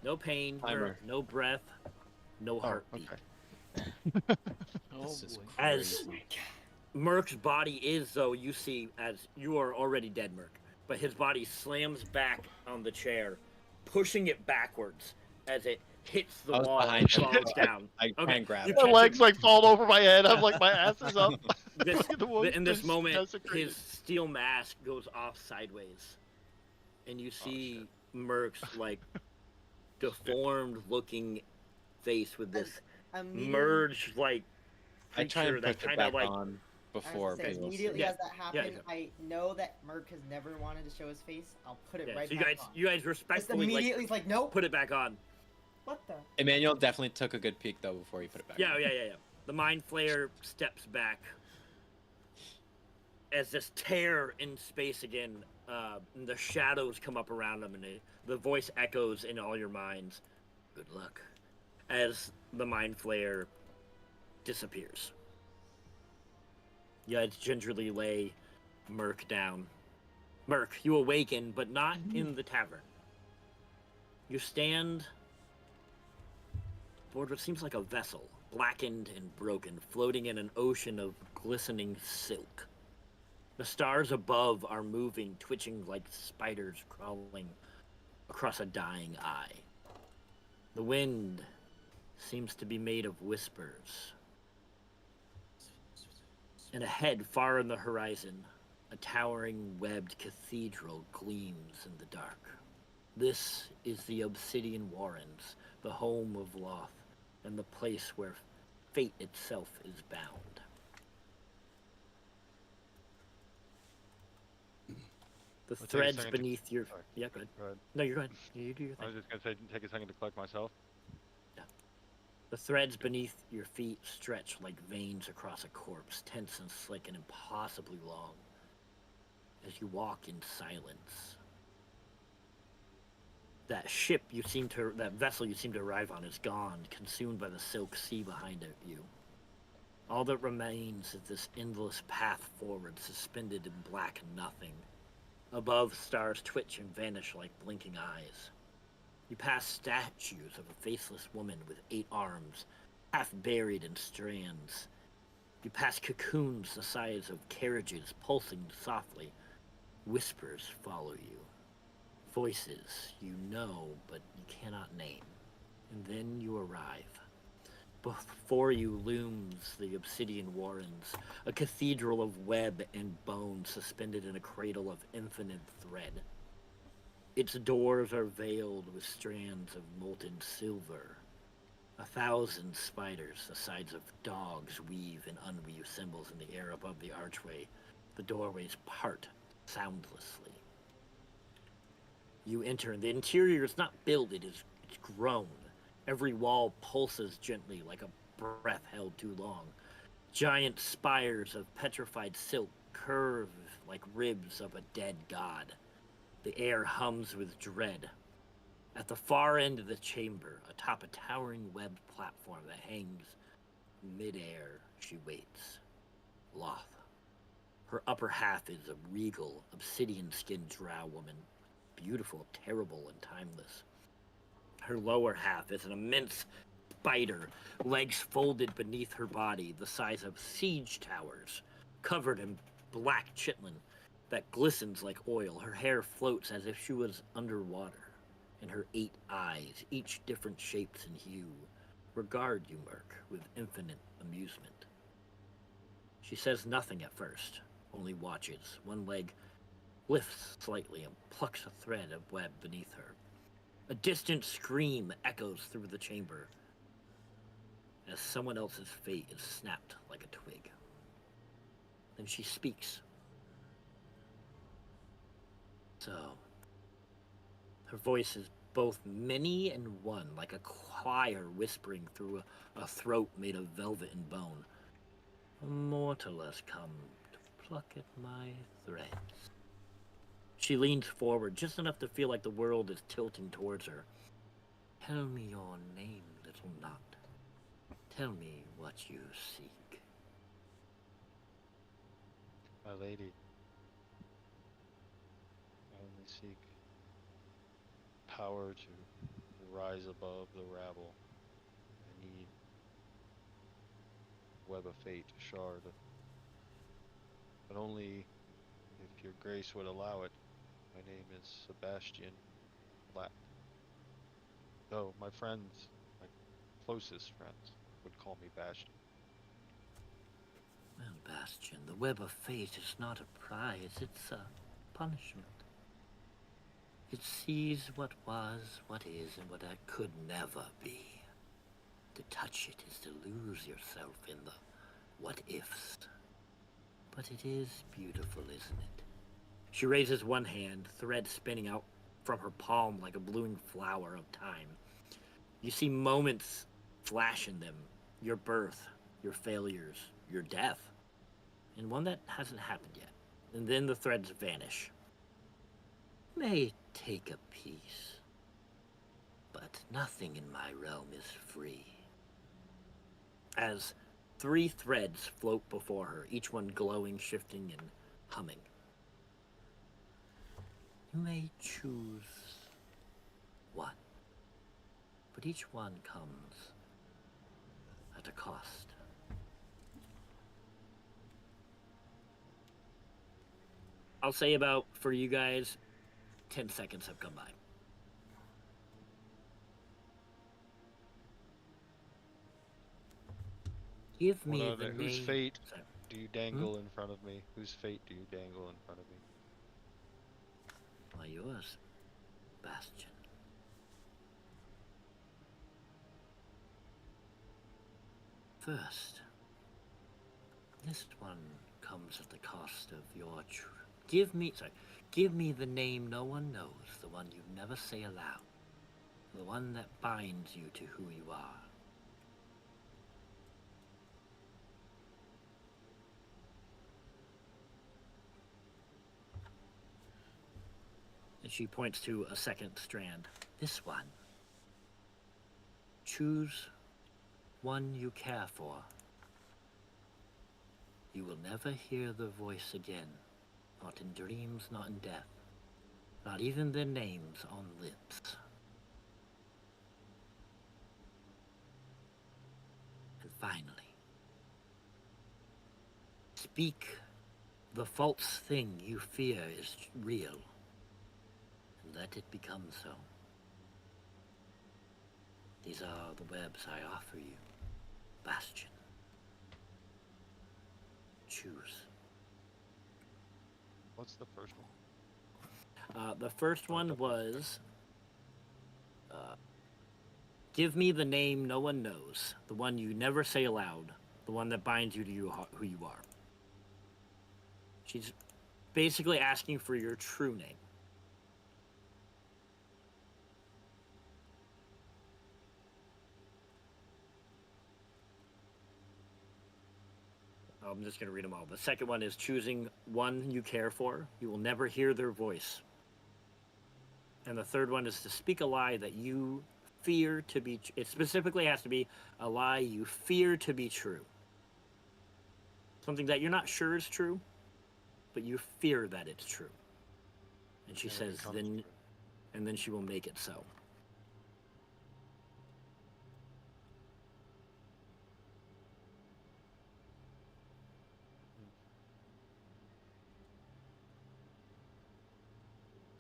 No pain, Timer. no breath, no Oh, heartbeat. okay. Oh, This is boy. As crazy. Merc's body is, though, you see, as you are already dead, Merc, but his body slams back on the chair, pushing it backwards as it hits the I was wall and behind you. falls down. I Okay, can grab you it. My catch legs it. fall over my head. I'm like, my ass is up. This, Look at the one in this that's moment, desecrated. his steel mask goes off sideways, and you see Merc's deformed-looking face with this Immediately- merged I try creature and that push it kind back of like on I was before gonna say, people immediately see. as that Yeah, happened, I know that Merc has never wanted to show his face. I'll put it yeah. right So back on. you guys Just respectfully immediately, it's like, nope. put it back on. What the? Emmanuel definitely took a good peek though before he put it back Yeah, on. yeah. The Mind Flayer steps back as this tear in space again. And the shadows come up around him, and the voice echoes in all your minds. Good luck. As the Mind Flayer disappears. You guys gingerly lay Merc down. Merc, you awaken, but not in the tavern. You stand aboard what seems like a vessel, blackened and broken, floating in an ocean of glistening silk. The stars above are moving, twitching like spiders crawling across a dying eye. The wind seems to be made of whispers. And ahead, far in the horizon, a towering webbed cathedral gleams in the dark. This is the Obsidian Warrens, the home of Loth, and the place where fate itself is bound. The I'll take a threads second to- beneath your... sorry. Yeah, go ahead. Go ahead. No, you're go ahead. You do your I thing. was just gonna say, take a second to collect myself. The threads beneath your feet stretch like veins across a corpse, tense and slick and impossibly long, as you walk in silence. That vessel you seem to arrive on is gone, consumed by the silk sea behind you. All that remains is this endless path forward, suspended in black nothing. Above, stars twitch and vanish like blinking eyes. You pass statues of a faceless woman with 8 arms, half buried in strands. You pass cocoons the size of carriages pulsing softly. Whispers follow you. Voices you know but you cannot name. And then you arrive. Before you looms the Obsidian Warrens, a cathedral of web and bone suspended in a cradle of infinite thread. Its doors are veiled with strands of molten silver. 1,000 spiders, the size of dogs, weave and unweave symbols in the air above the archway. The doorways part soundlessly. You enter, and the interior is not builded, it's grown. Every wall pulses gently like a breath held too long. Giant spires of petrified silk curve like ribs of a dead god. The air hums with dread. At the far end of the chamber, atop a towering webbed platform that hangs mid-air, she waits. Loth. Her upper half is a regal, obsidian-skinned drow woman, beautiful, terrible, and timeless. Her lower half is an immense spider, legs folded beneath her body, the size of siege towers, covered in black chitlin that glistens like oil. Her hair floats as if she was underwater, and her 8 eyes, each different shapes and hue, regard you, Merc, with infinite amusement. She says nothing at first, only watches. One leg lifts slightly and plucks a thread of web beneath her. A distant scream echoes through the chamber as someone else's fate is snapped like a twig. Then she speaks. So, her voice is both many and one, like a choir whispering through a throat made of velvet and bone. A mortal has come to pluck at my threads. She leans forward just enough to feel like the world is tilting towards her. Tell me your name, little knot. Tell me what you seek. My lady, I only seek power to rise above the rabble. I need web of fate shard, but only if your grace would allow it. My name is Sebastian Black. Though my friends, my closest friends, would call me Bastion. Well, Bastion, the web of fate is not a prize, it's a punishment. It sees what was, what is, and what could never be. To touch it is to lose yourself in the what ifs. But it is beautiful, isn't it? She raises one hand, thread spinning out from her palm like a blooming flower of time. You see moments flash in them. Your birth, your failures, your death, and one that hasn't happened yet. And then the threads vanish. May take a piece, but nothing in my realm is free. As 3 threads float before her, each one glowing, shifting, and humming. You may choose one, but each one comes at a cost. I'll say about, for you guys, 10 seconds have come by. Give me What are the they? Whose name. fate Sorry. do you dangle in front of me? Whose fate do you dangle in front of me? Why, yours, Bastion. First, this one comes at the cost of your Give me the name no one knows, the one you never say aloud, the one that binds you to who you are. And she points to a second strand. This one. Choose one you care for. You will never hear the voice again, not in dreams, not in death, not even their names on lips. And finally, speak the false thing you fear is real, and let it become so. These are the webs I offer you, Bastion. Choose. What's the first one? The first one was, give me the name no one knows, the one you never say aloud, the one that binds you to who you are. She's basically asking for your true name. I'm just going to read them all. The second one is choosing one you care for. You will never hear their voice. And the third one is to speak a lie that you fear to be. It specifically has to be a lie you fear to be true. Something that you're not sure is true, but you fear that it's true. And she says, then she will make it so.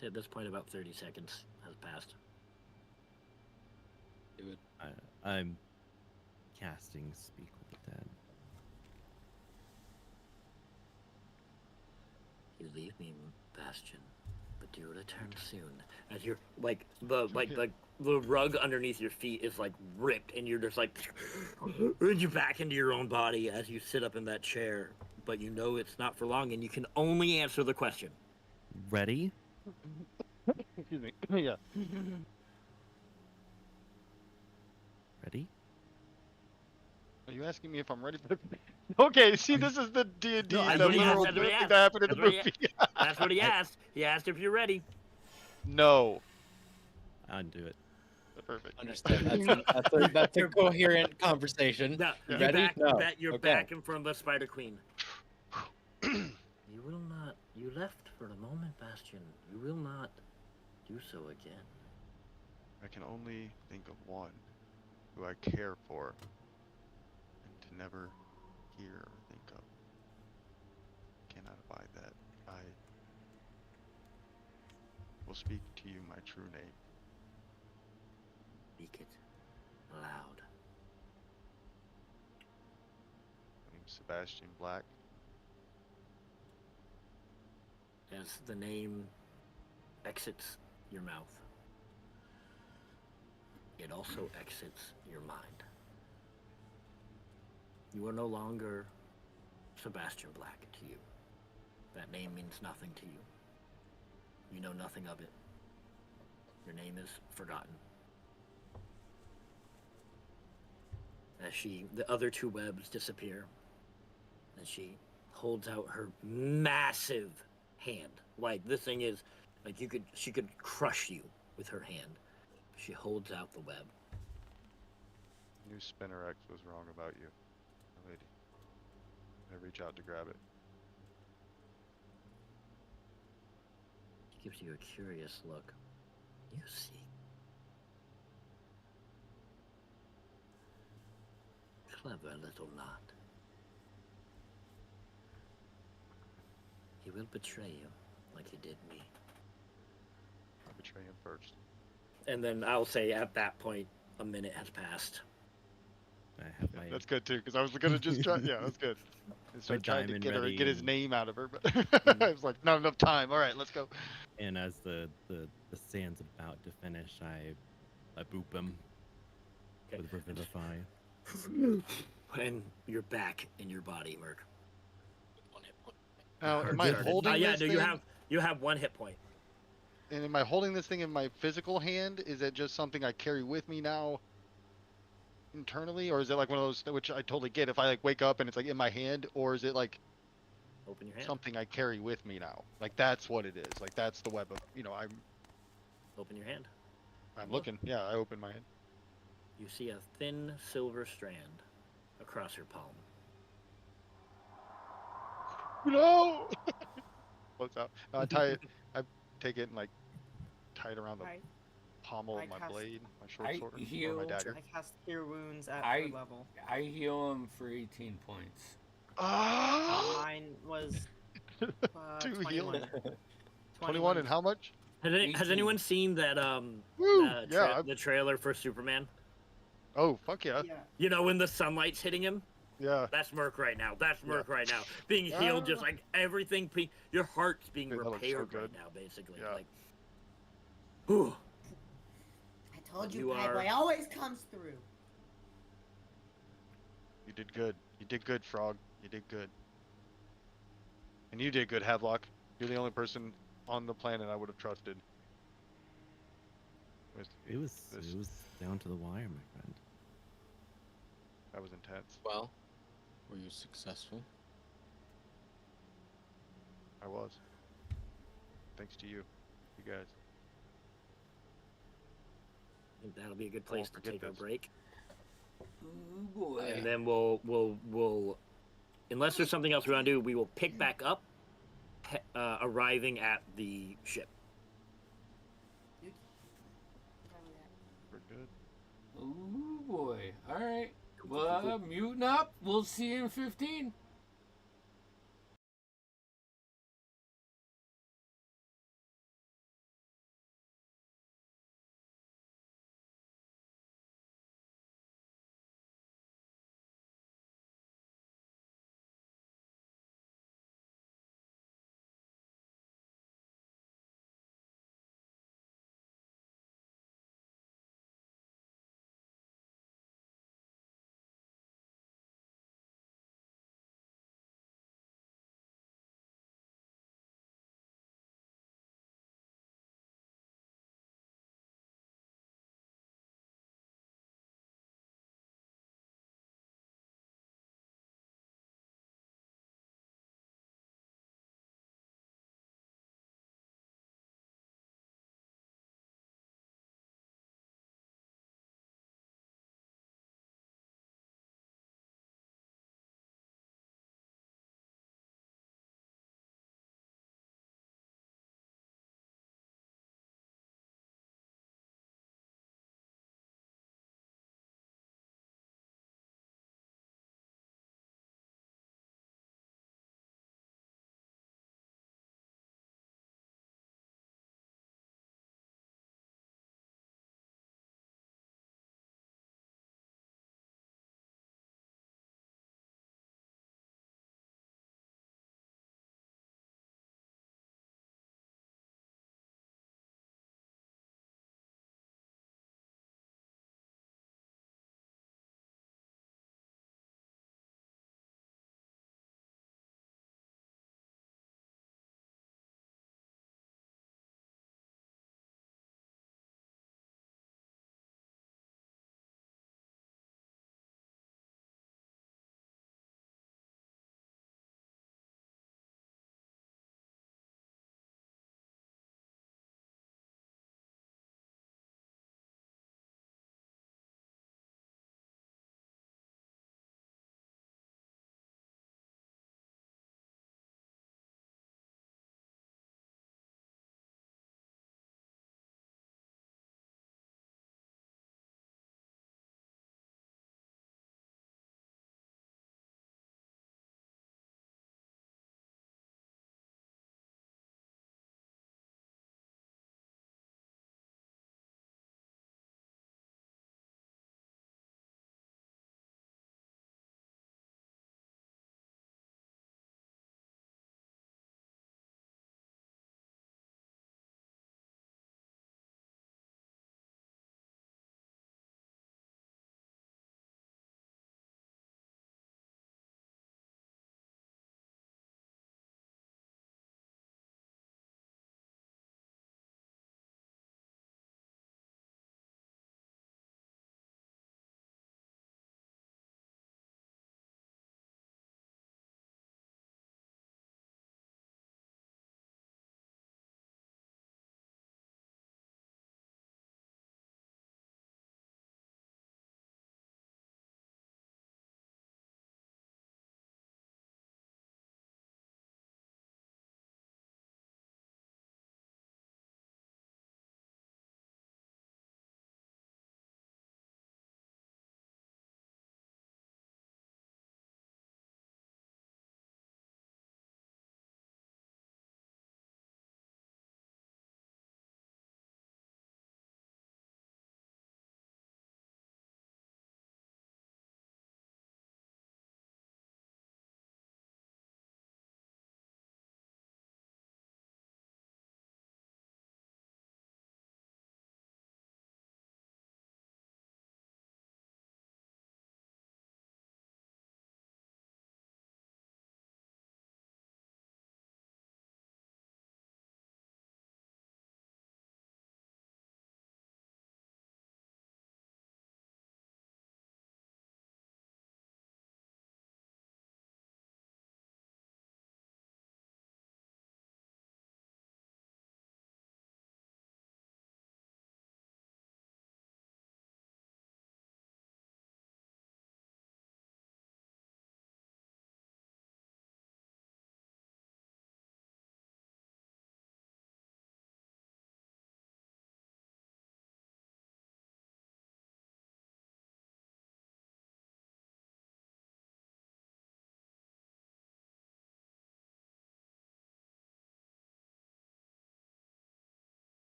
So at this point, about 30 seconds has passed. Do it. I'm casting Speak with the Dead. You leave me, Bastion, but do return soon. As you're like the rug underneath your feet is like ripped, and you're just like you back into your own body as you sit up in that chair. But you know it's not for long, and you can only answer the question. Ready? Excuse me. Yeah. Ready? Are you asking me if I'm ready for the... Okay, see, this is the D&D No, that that's we what he were asked, that happened in the that's what he movie. That's what he asked. He asked if you're ready. No. Undo it. Perfect. Understand. That's a coherent conversation. No, Yeah. you're Ready? back. No. You're Okay. back in front of the Spider Queen. You will not. You left for a moment, Bastion. You will not do so again. I can only think of one who I care for and to never hear or think of. Cannot abide that. I will speak to you my true name. Speak it aloud. My name's Sebastian Black. As the name exits your mouth, it also exits your mind. You are no longer Sebastian Black to you. That name means nothing to you. You know nothing of it. Your name is forgotten. As the other two webs disappear, and she holds out her massive hand. Like, this thing is, like, she could crush you with her hand. She holds out the web. New Spinner X was wrong about you, lady. I reach out to grab it. She gives you a curious look. You see. Clever little lot. He will betray you like he did me. I'll betray him first. And then I'll say at that point, a minute has passed. I have my That's good too, because I was gonna just try. Yeah, that's good. I started trying to diamond get ready get his and- name out of her, but I was like, not enough time. All right, let's go. and as the sand's about to finish, I boop him Okay. with Revivify. And you're back in your body, Merc. Now, am I Started. holding yeah, this no, thing? you have 1 hit point. And am I holding this thing in my physical hand? Is it just something I carry with me now internally? Or is it like one of those, which I totally get, if I like wake up and it's like in my hand? Or is it like Open your hand. something I carry with me now? Like that's what it is. Like that's the web of, Open your hand. I'm Look. looking. Yeah, I open my hand. You see a thin silver strand across your palm. No! Close out. No, I tie it, I take it and like tie it around the I, pommel I of my cast- blade, my short I sword, or my heal- dagger. I cast Cure Wounds at I- third level. I heal him for 18 points. Ah! Mine was 2 21. healing. 21 and how much? Has 18. anyone seen that Woo! Yeah. the trailer for Superman? Oh, fuck yeah. Yeah. You know, when the sunlight's hitting him? Yeah. That's Merc right now. That's Yeah. Merc right now. Being healed, just Ah. like everything. Your heart's being Dude, that looks so repaired good. right now, basically. Yeah. Like, whew. I told You you, Bad are- Boy always comes through. You did good. You did good, Frog. You did good. And you did good, Havelock. You're the only person on the planet I would have trusted. It was This- down to the wire, my friend. That was intense. Well, were you successful? I was. Thanks to you. You guys. I think that'll be a good place to forget take our this. break. Ooh, boy. And then we'll unless there's something else we want to do, we will pick back up, arriving at the ship. We're good. Ooh, boy. All right. Well, muting up. We'll see you in 15.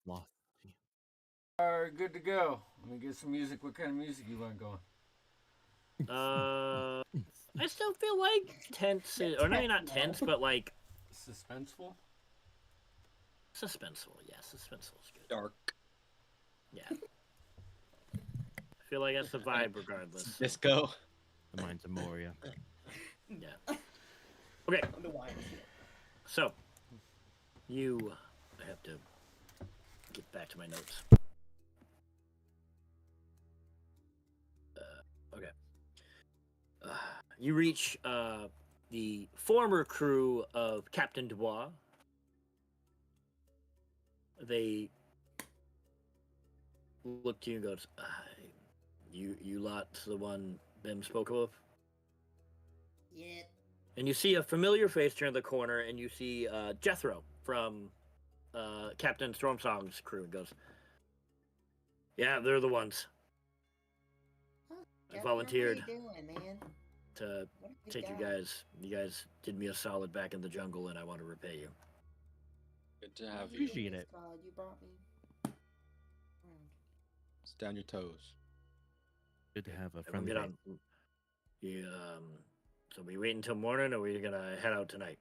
philosophy. Are good to go. Let me get some music. What kind of music you want going? I still feel like tense, or maybe not tense, but like Suspenseful? suspenseful. Yeah, suspenseful is good. Dark. Yeah. I feel like that's the vibe regardless. so, Disco. The minds of Moria. Yeah. Okay, The wine. so I have to get back to my notes. Okay. You reach the former crew of Captain Dubois. They look to you and goes, you lot's the one Bim spoke of? Yeah. And you see a familiar face turn the corner, and you see Jethro from Captain Stormsong's crew, and goes, yeah, they're the ones. I volunteered What are you doing, man? to What have we take you got? guys. You guys did me a solid back in the jungle, and I want to repay you. Good to Why have you you. Appreciate doing it. this, God? You brought me around. Stand your toes. Good to have a Everyone friendly get face. on. You, so we wait until morning, or are we gonna head out tonight?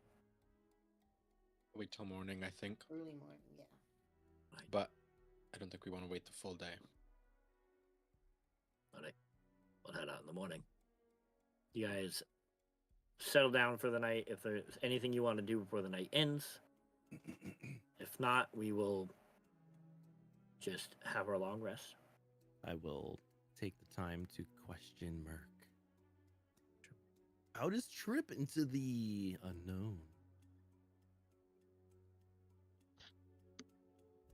Wait till morning, I think. Early morning, yeah. But I don't think we want to wait the full day. All right, we'll head out in the morning. You guys settle down for the night. If there's anything you want to do before the night ends, if not, we will just have our long rest. I will take the time to question Merc. How does trip into the unknown?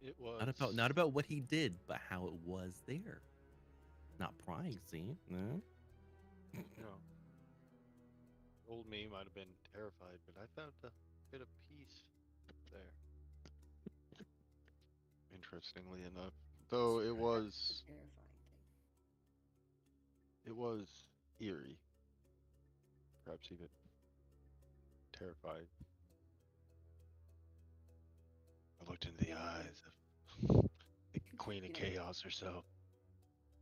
It was Not about what he did, but how it was there. Not prying, see? No? you know, old me might have been terrified, but I found a bit of peace there. Interestingly enough, though it was Terrifying thing. it was eerie, perhaps even terrifying. I looked into the eyes of the Queen of You know- Chaos herself.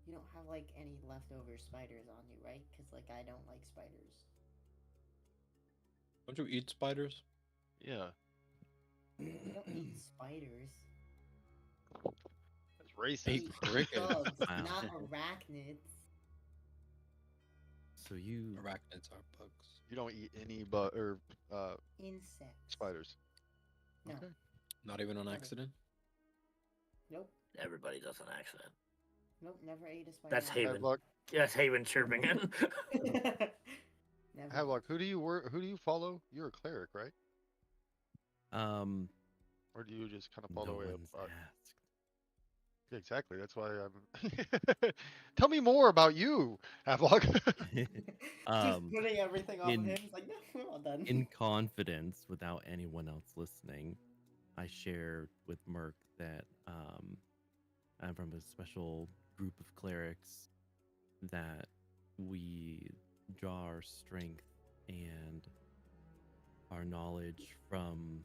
You don't have like any leftover spiders on you, right? Because like I don't like spiders. Don't you eat spiders? Yeah, You don't eat spiders. that's racist. Hey, You eat cricket. bugs, Wow. not arachnids. So you Arachnids are bugs. You don't eat any Insects. spiders. No. Okay. Not even on Never. accident? Nope. Everybody does an accident. Nope. Never ate a spider. That's on Haven. Havelock, That's Haven chirping in. Never. Havelock, who do you follow? You're a cleric, right? um Or do you just kind of no follow way up? one's asked. Yeah, exactly. That's why I'm. Tell me more about you, Havelock. Just putting everything off of in- him. It's like, no, we're all done. In confidence, without anyone else listening, I share with Merc that I'm from a special group of clerics that we draw our strength and our knowledge from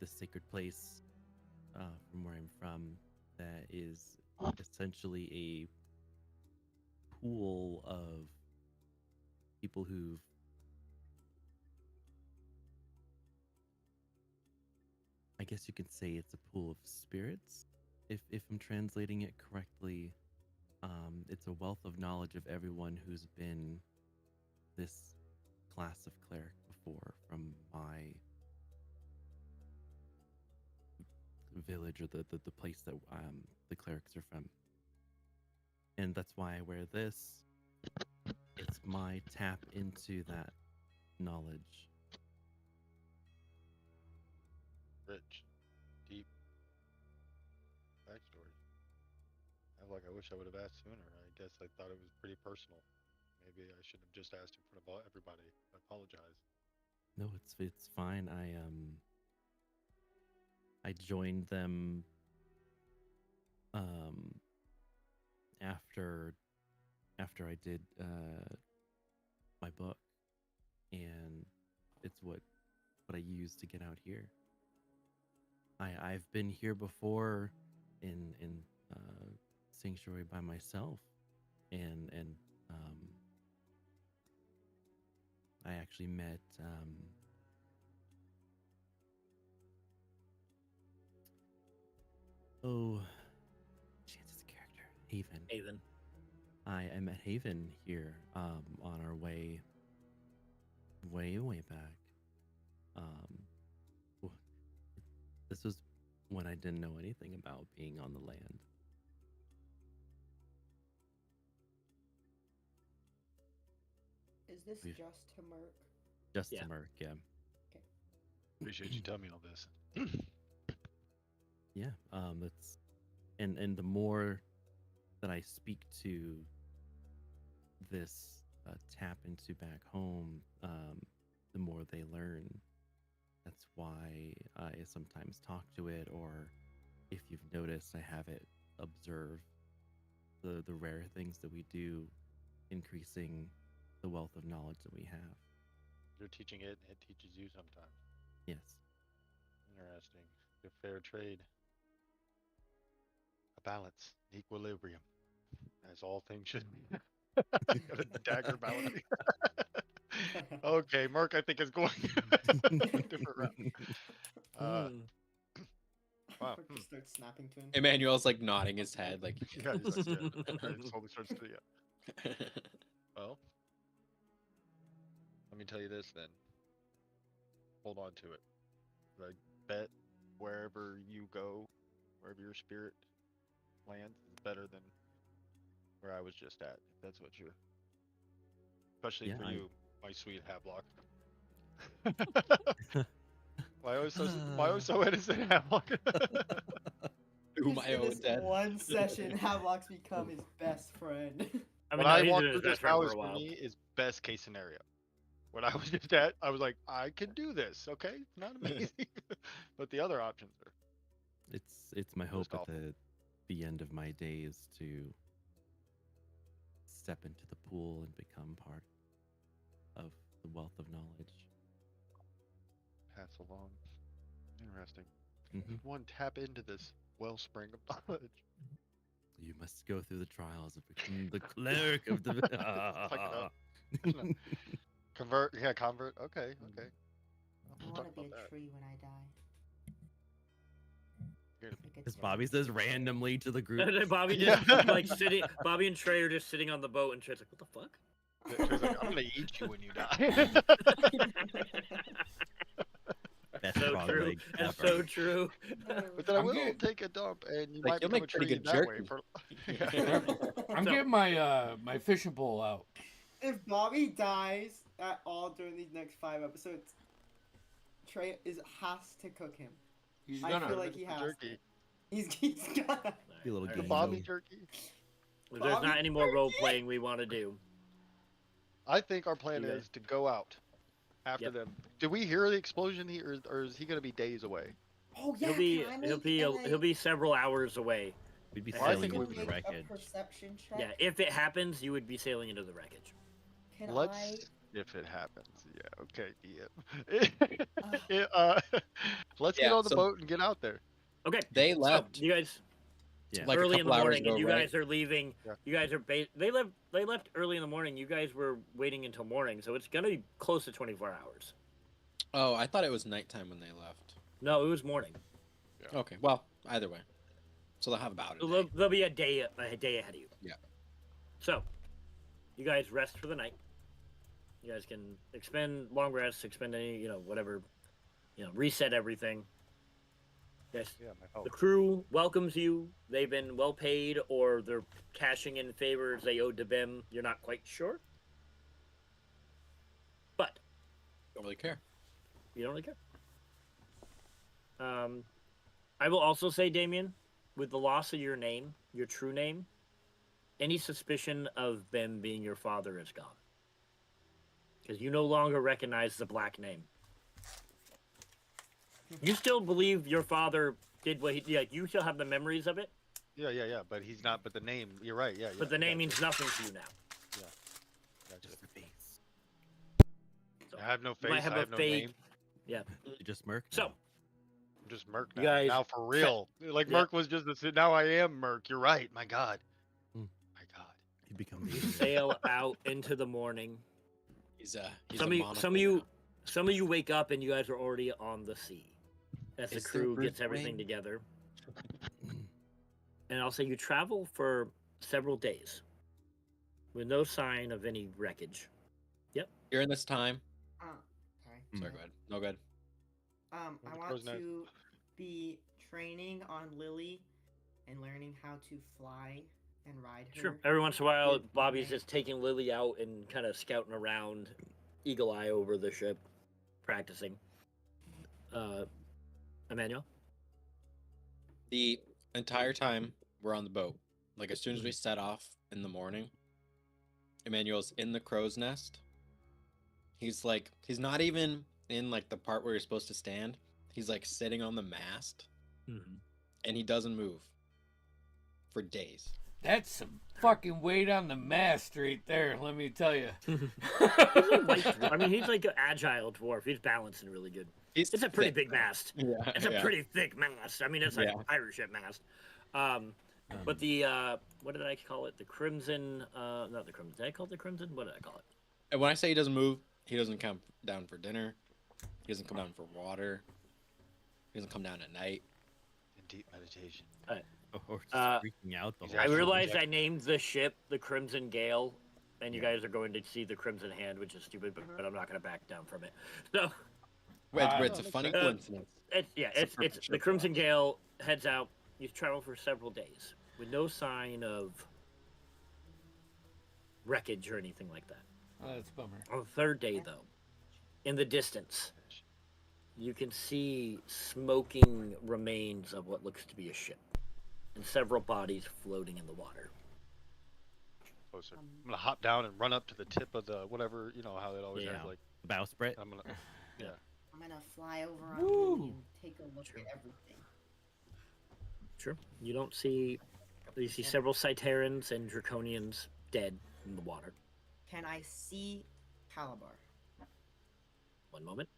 the sacred place from where I'm from, that is essentially a pool of people who've I guess you could say it's a pool of spirits, if I'm translating it correctly. It's a wealth of knowledge of everyone who's been this class of cleric before from my village, or the place that the clerics are from. And that's why I wear this. It's my tap into that knowledge. Rich, deep backstory. Havelock, I wish I would have asked sooner. I guess I thought it was pretty personal. Maybe I should have just asked in front of everybody. I apologize. No, it's fine. I joined them after I did my book, and it's what I used to get out here. I've been here before in sanctuary by myself, and I actually met Chance's character, Haven. Haven. I met Haven here on our way back. w- this was when I didn't know anything about being on the land. Is this We've- just to Merc? Just Yeah. to Merc, yeah. Appreciate you telling me all this. Yeah, that's and the more that I speak to this tap into back home, the more they learn. That's why I sometimes talk to it, or if you've noticed, I have it observe the rare things that we do, increasing the wealth of knowledge that we have. You're teaching it, and it teaches you sometimes. Yes. Interesting. A fair trade. A balance, an equilibrium, as all things should be. Got a dagger balance. Okay, Merc, I think is going different route. Wow. Merc just starts snapping to him. Emmanuel's like nodding his head, like. Yeah, he's like, yeah. It slowly starts to, yeah. Well, let me tell you this then. Hold on to it. I bet wherever you go, wherever your spirit lands, is better than where I was just at. If that's what you're. Especially Yeah, for I- you, my sweet Havelock. Why always so innocent, Havelock? Whom Just I in owe this debt. one session, Havelock's become his best friend. I What mean, no, I he's walked been his through this best friend for house a for while. me is best case scenario. What I was just at, I was like, I can do this. Okay, not amazing, but the other options are. It's my hope Just at awful. the end of my days to step into the pool and become part of the wealth of knowledge. Pass along. Interesting. Mhm. One tap into this wellspring of knowledge. You must go through the trials of becoming the cleric of the. Suck it up. Convert, yeah, convert. Okay, okay. I We'll want talk to be about a that. tree when I die. Good. Like a As Bobby says randomly to the group. And then Bobby just like sitting. Bobby and Trey are just sitting on the boat, and Trey's like, "What the fuck?" Yeah, Trey's like, I'm gonna eat you when you die. Best So frog true. leg That's ever. so true. But then I I'm will good. take a dump, and you Like, might you'll become a make pretty tree good that way. jerky. For... I'm So- getting my my fishing pole out. If Bobby dies at all during these next 5 episodes, Trey has to cook him. He's I gonna. feel like he has jerky. to. He's gonna. Be a little Alright. The gay. Bobby Angel. jerky. If there's Bobby not any more Turkey. role playing we want to do. I think our plan You guys- is to go out after Yep. them. Did we hear the explosion here, or is he gonna be days away? Oh yeah, He'll be can I he'll make be a- he'll be several hours away. We'd be Well, I sailing think Can into the make wreckage. a perception check. Yeah, if it happens, you would be sailing into the wreckage. Can Let's, I? if it happens. Yeah, okay, DM. Let's get Yeah, on the so- boat and get out there. Okay. They So, left. you guys Yeah. Like a early in the couple hours morning, ago, and you right? guys are leaving. Yeah. You guys are they left early in the morning. You guys were waiting until morning, so it's gonna be close to 24 hours. Oh, I thought it was nighttime when they left. No, it was morning. Okay, well, either way. So they'll have about So it. there'll be a day ahead of you. Yeah. So, you guys rest for the night. You guys can expend long rests, expend any, whatever, reset everything. Yes. Yeah, my fault. The crew welcomes you. They've been well paid, or they're cashing in favors they owed to Bim. You're not quite sure. But Don't really care. you don't really care. I will also say, Damien, with the loss of your name, your true name, any suspicion of Bim being your father is gone. Because you no longer recognize the black name. You still believe your father did what he... Like, you still have the memories of it, Yeah. But he's not. But the name. You're right. Yeah. but the name gotcha, means nothing to you now. gotcha. Just the face. So, I have no you face. might have I a have no fake... name. Yeah. You just Merc. So, now. just Merc You now. guys Now for real. Like yeah. Merc was just now I am Merc. You're right. My God. Hmm. My God. You become the You alien. sail out into the morning. He's a Some of you wake up and you guys are already on the sea as the Is there crew Bruce gets everything Wayne? together. And I'll say you travel for several days with no sign of any wreckage. During this time, Sorry. sorry, go ahead. No, go ahead. I the want crow's nest. to be training on Lily and learning how to fly and ride her. Sure. Every once in a while, with Bobby's my- just taking Lily out and kind of scouting around, eagle eye over the ship, practicing. Emmanuel? The entire time we're on the boat, like as soon as we set off in the morning, Emmanuel's in the crow's nest. He's not even in like the part where you're supposed to stand. He's like sitting on the mast, and he doesn't move for days. That's some fucking weight on the mast right there, let me tell you. I mean, he's like an agile dwarf. He's balancing really good. It's a pretty thick. big mast. Yeah, It's a pretty thick mast. I mean, it's like Yeah. a pirate ship mast. But the what did I call it? The Crimson. Not the Crimson. Did I call it the Crimson? What did I call it? And when I say he doesn't move, he doesn't come down for dinner. He doesn't come down for water. He doesn't come down at night. In deep meditation. Or just freaking out the He's whole I actually time. realized I named the ship the Crimson Gale, and you guys are going to see the Crimson Hand, which is stupid, but I'm not going to back down from it. So It's a makes funny sense. coincidence. it's perfect the ship Crimson Gale heads out. You travel for several days with no sign of wreckage or anything like that. Oh, that's a bummer. On the third day, though, in the distance, you can see smoking remains of what looks to be a ship, and several bodies floating in the water. Closer. I'm gonna hop down and run up to the tip of the whatever, you know how it always Yeah. has like. Bowsprit. I'm gonna. I'm gonna fly over on Woo! Lily and take a look at everything. Sure. You don't see. You see several Cyterans and Draconians dead in the water. Can I see Calabar? One moment.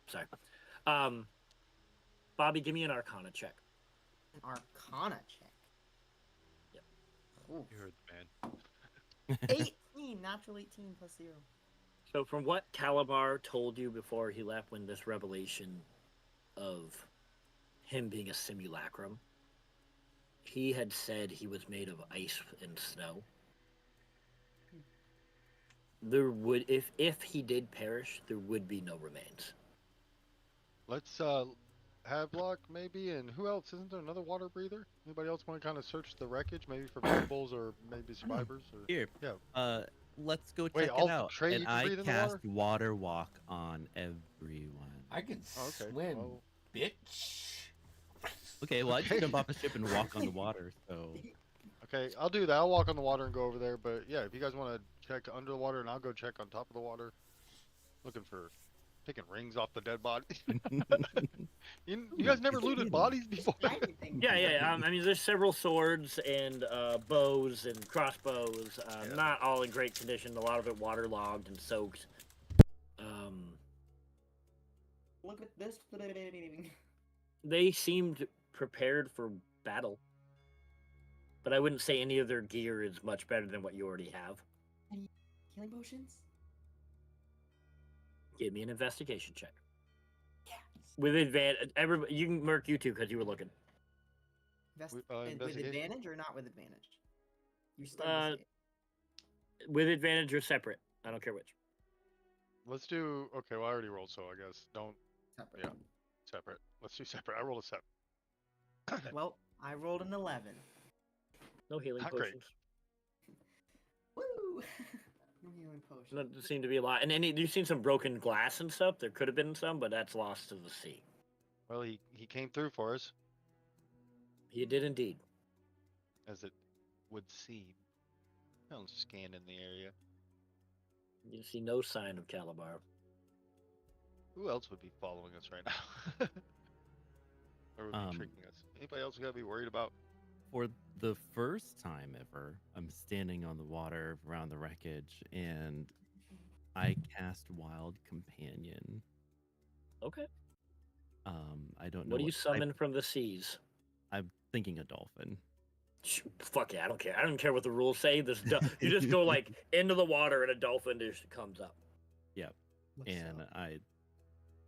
Sorry. Bobby, give me an Arcana check. An Arcana check. Yep. Ooh. You heard the man. 18, natural 18 plus 0. So, from what Calabar told you before he left, when this revelation of him being a simulacrum, he had said he was made of ice and snow. There would, if he did perish, there would be no remains. Let's Havelock maybe, and who else? Isn't there another water breather? Anybody else want to kind of search the wreckage, maybe for valuables or maybe survivors? Or... Here. Yeah. Let's go check Wait, it out. Trey, And you can I breathe in the cast water? water walk on everyone. I can Oh, okay. swim, Well, bitch. Okay, well I just Okay. jump off the ship and walk on the water. So okay, I'll do that. I'll walk on the water and go over there. But yeah, if you guys want to check under the water, and I'll go check on top of the water, looking for taking rings off the dead body. you guys never looted bodies before? Everything. Yeah. I mean, there's several swords and bows and crossbows. Yeah. Not all in great condition. A lot of it waterlogged and soaked. Look at this. They seemed prepared for battle, but I wouldn't say any of their gear is much better than what you already have. Any healing potions? Give me an investigation check Yes. with advantage. Everybody, you can Merc you too because you were looking. With Investigation? advantage or not with advantage? You're still Uh, With advantage or separate. I don't care which. Let's do. Okay, well I already rolled, so I guess don't separate. yeah. Separate. Let's do separate. I rolled a 7. Well, I rolled an 11. No healing Not great. potions. Woo! No healing potions. No, there seemed to be a lot, and you've seen some broken glass and stuff. There could have been some, but that's lost to the sea. Well, he came through for us, He did indeed. as it would seem. I'm scanning the area. You see no sign of Calabar. Who else would be following us right now? Or would be tricking us? Anybody else we gotta be worried about? For the first time ever, I'm standing on the water around the wreckage, and I cast Wild Companion. Okay. I don't know What do you type- summon from the seas? I'm thinking a dolphin. Fuck yeah, I don't care. I don't care what the rules say. You just go like into the water and a dolphin just comes up. Yep. Looks And so.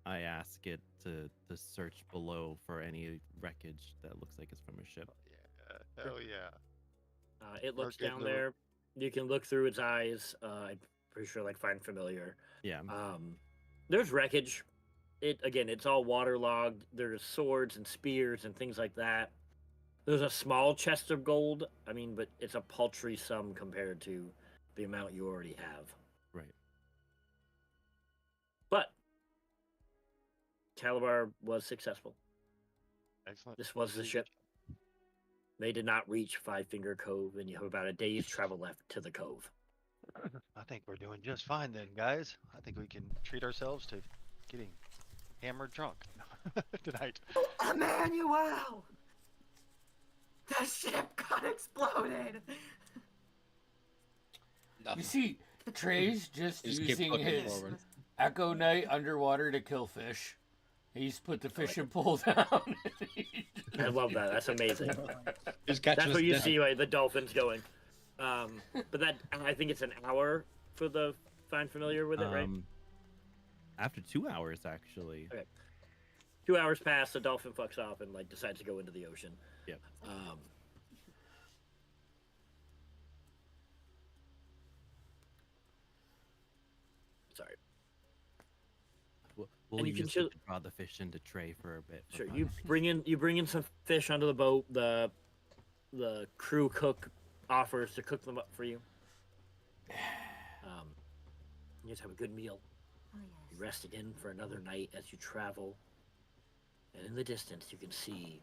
I ask it to search below for any wreckage that looks like it's from a ship. Yeah, hell yeah. It looks Mark down the- there. You can look through its eyes. I'm pretty sure like find familiar. Yeah. There's wreckage. It's all waterlogged. There's swords and spears and things like that. There's a small chest of gold. I mean, but it's a paltry sum compared to the amount you already have. Right. But Calabar was successful. Excellent. This was the Really ship. They did not reach Five Finger Cove, and you have about a day's travel left to the cove. I think we're doing just fine then, guys. I think we can treat ourselves to getting hammered drunk tonight. Emmanuel! The ship got exploded! You Nothing. see, Trey's just Just keep using looking his forward. Echo Knight underwater to kill fish. He's put the fishing pole down. I love that. That's amazing. Just catch That's us what you dead. see, like the dolphins going. But that I think it's an hour for the find familiar with it, right? After 2 hours, actually. Okay. 2 hours pass, the dolphin fucks off and like decides to go into the ocean. Yep. Sorry. We'll And you can use chill- it to draw the fish into Trey for a bit. for Sure. fun. You bring in some fish onto the boat. The crew cook offers to cook them up for you. You guys have a good meal. Oh You yes. rest again for another night as you travel. And in the distance, you can see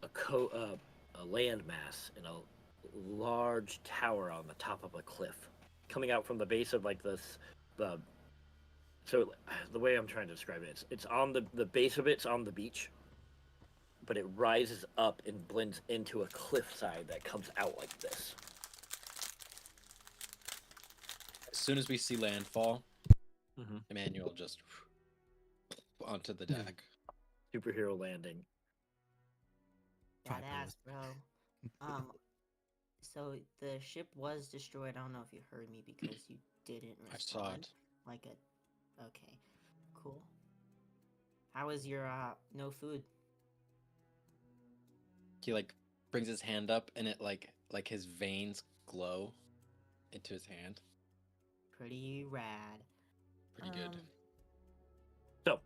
a landmass in a large tower on the top of a cliff, coming out from the base of like this. So the way I'm trying to describe it, it's on the base of it's on the beach, but it rises up and blends into a cliffside that comes out like this. As soon as we see landfall, Mm-hmm. Emmanuel just onto the deck. Superhero landing. Badass, bro. So the ship was destroyed. I don't know if you heard me because you didn't I saw respond. it. Okay, cool. How was your no food? He like brings his hand up and it like his veins glow into his hand. Pretty rad. Pretty good. So,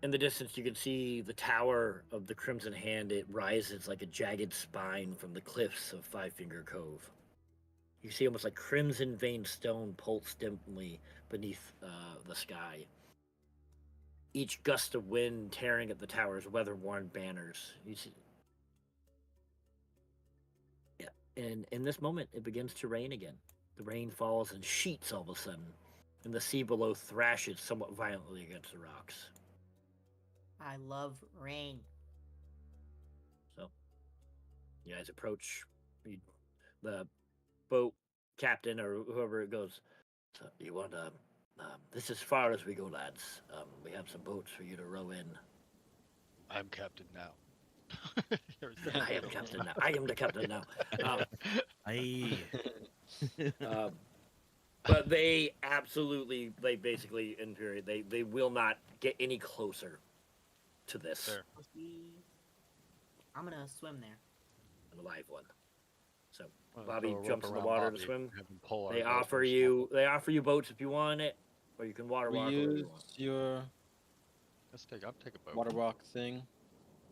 in the distance, you can see the tower of the Crimson Hand. It rises like a jagged spine from the cliffs of Five Finger Cove. You see almost like crimson veined stone pulse dimly beneath the sky. Each gust of wind tearing at the tower's weather-worn banners. You see. Yeah, and in this moment, it begins to rain again. The rain falls in sheets all of a sudden, and the sea below thrashes somewhat violently against the rocks. I love rain. So, you guys approach the boat captain or whoever it goes. So you want to? This is as far as we go, lads. We have some boats for you to row in. I'm captain now. I am captain now. I am the captain now. But they absolutely, basically, in period, they will not get any closer to this. Fair. I'm gonna swim there. An alive one. So Well, Bobby throw a rope jumps in the around water to Bobby, swim. have him pull our they boat offer or you boats if you want it, or you can water We walk. use your something. I'll take a boat. water walk thing.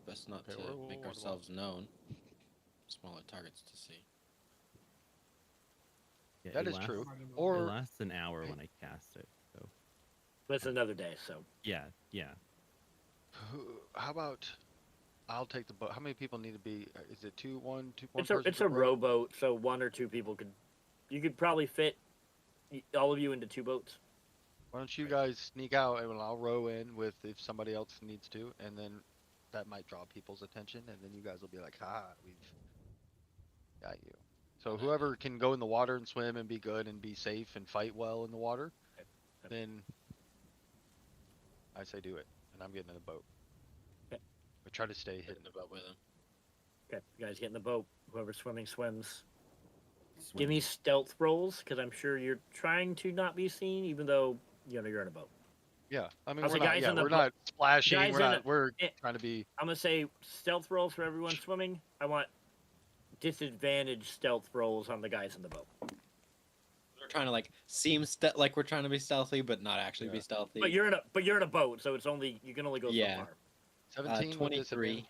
Best not Okay, to we'll make water walk. ourselves known. Smaller targets to see. Yeah, That it is lasts- true. It Or lasts an hour when I cast it. So But it's another day, so yeah. how about I'll take the boat. How many people need to be? Is it two? One it's a person it's a per row? rowboat, so one or two people you could probably fit all of you into 2 boats. Why don't you guys sneak out and I'll row in with if somebody else needs to, and then that might draw people's attention, and then you guys will be like, "Ha, we've got you." So whoever can go in the water and swim and be good and be safe and fight well in the water, then I say do it, and I'm getting in the boat. Okay. But try to stay Hit in hidden. the boat with him. Okay, you guys get in the boat. Whoever's swimming swims. Swim. Give me stealth rolls, because I'm sure you're trying to not be seen, even though you're in a boat. Yeah, I mean How's we're the not, guys yeah, in the we're boat- not splashing. guys We're in not. the- We're eh, trying to be. I'm gonna say stealth rolls for everyone swimming. I want disadvantage stealth rolls on the guys in the boat. We're trying to like seem like we're trying to be stealthy, but not actually be Yeah. stealthy. But you're in a boat, so it's only you can only go Yeah. so far. 17 with 23. disadvantage.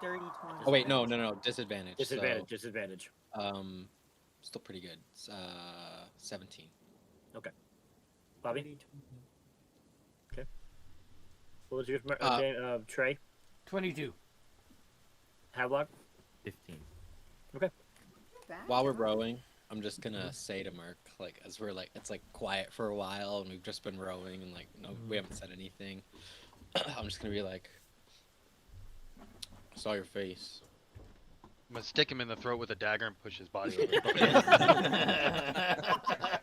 30, 20. Oh wait, no, disadvantage. Disadvantage, disadvantage. So, still pretty good. It's, 17. Bobby, 30, 20. what was yours? Trey, 22. Havelock. 15. Bad While we're job. rowing, I'm just gonna say to Merc, like, as we're like, it's like quiet for a while, and we've just been rowing, and like, no, we haven't said anything. I'm just gonna be like, I saw your face. I'm gonna stick him in the throat with a dagger and push his body over.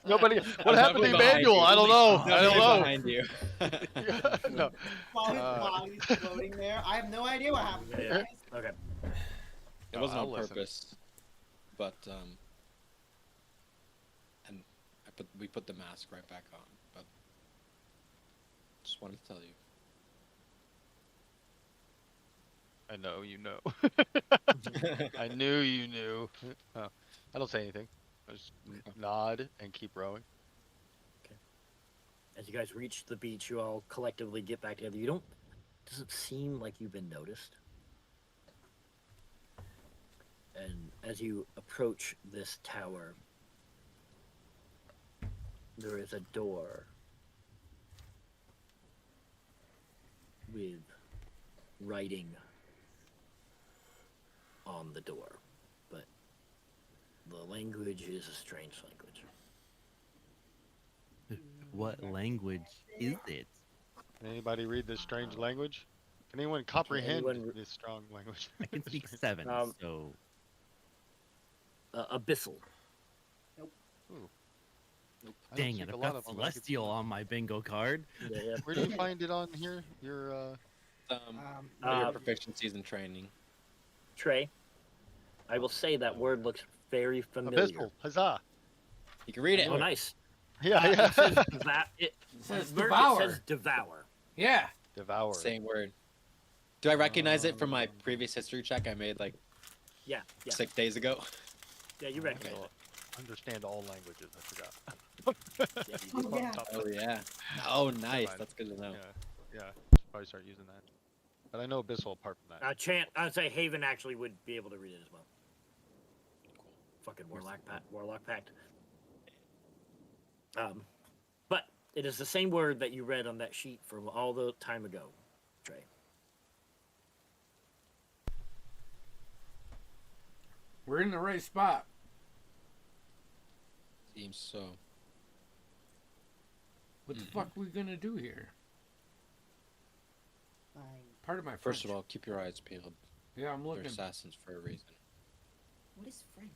Nobody. What happened to Behind Emmanuel? you. I don't know. I Nobody don't know. behind you. Yeah, no. While his body's floating there, I have no idea what happened. Yeah, guys. Okay. It No, wasn't I'll on listen. purpose, but and we put the mask right back on. But just wanted to tell you. I know you know. I knew you knew. I don't say anything. I just nod and keep rowing. As you guys reach the beach, you all collectively get back together. Doesn't seem like you've been noticed. And as you approach this tower, there is a door with writing on the door, but the language is a strange language. What language is it? Can anybody read this strange language? Can anyone comprehend anyone- this strong language? I can speak 7, so Abyssal. I don't dang speak it, a I've lot got of them, but I can Celestial speak- on my bingo card. Yeah. Where do you find it on here? Your Your Uh, proficiencies in training. Trey, I will say that word looks very familiar. abyssal. Huzzah! You can read it. Oh, nice. Yeah, It yeah. says it says Merc, devour. It says devour. Yeah. Devour. Same word. Do I recognize it from my previous history check I made like Yeah. 6 days ago? Yeah, you recognize Well, it. understand all languages. I forgot. Yeah, you do. Oh, yeah. Oh yeah. Oh nice. Fine. That's good to know. Yeah, should probably start using that. But I know abyssal apart from that. I'd say Haven actually would be able to read it as well. Fucking Warlock Pact. But it is the same word that you read on that sheet from all the time ago, Trey. We're in the right spot. Seems so. What the fuck we gonna do here? Fine. Part of my First of French. all, keep your eyes peeled. Yeah, I'm They're looking. assassins for a reason. What is French?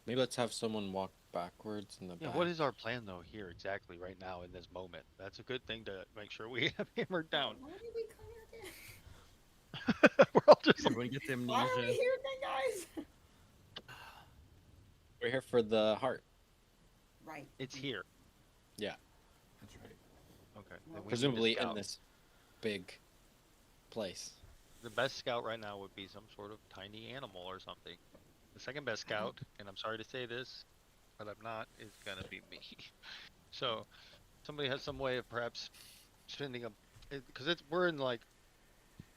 Maybe let's have someone walk backwards in the Yeah, back. what is our plan though here exactly right now in this moment? That's a good thing to make sure we have hammered down. Why did we come here again? We're all just Everyone gets Why are we amnesia. here again, guys? We're here for the heart. Right. it's here. That's right. Okay. then we need a Presumably in scout. this big place. The best scout right now would be some sort of tiny animal or something. The second best scout, and I'm sorry to say this, but I'm not, is gonna be me. So, somebody has some way of perhaps sending a, because we're in like,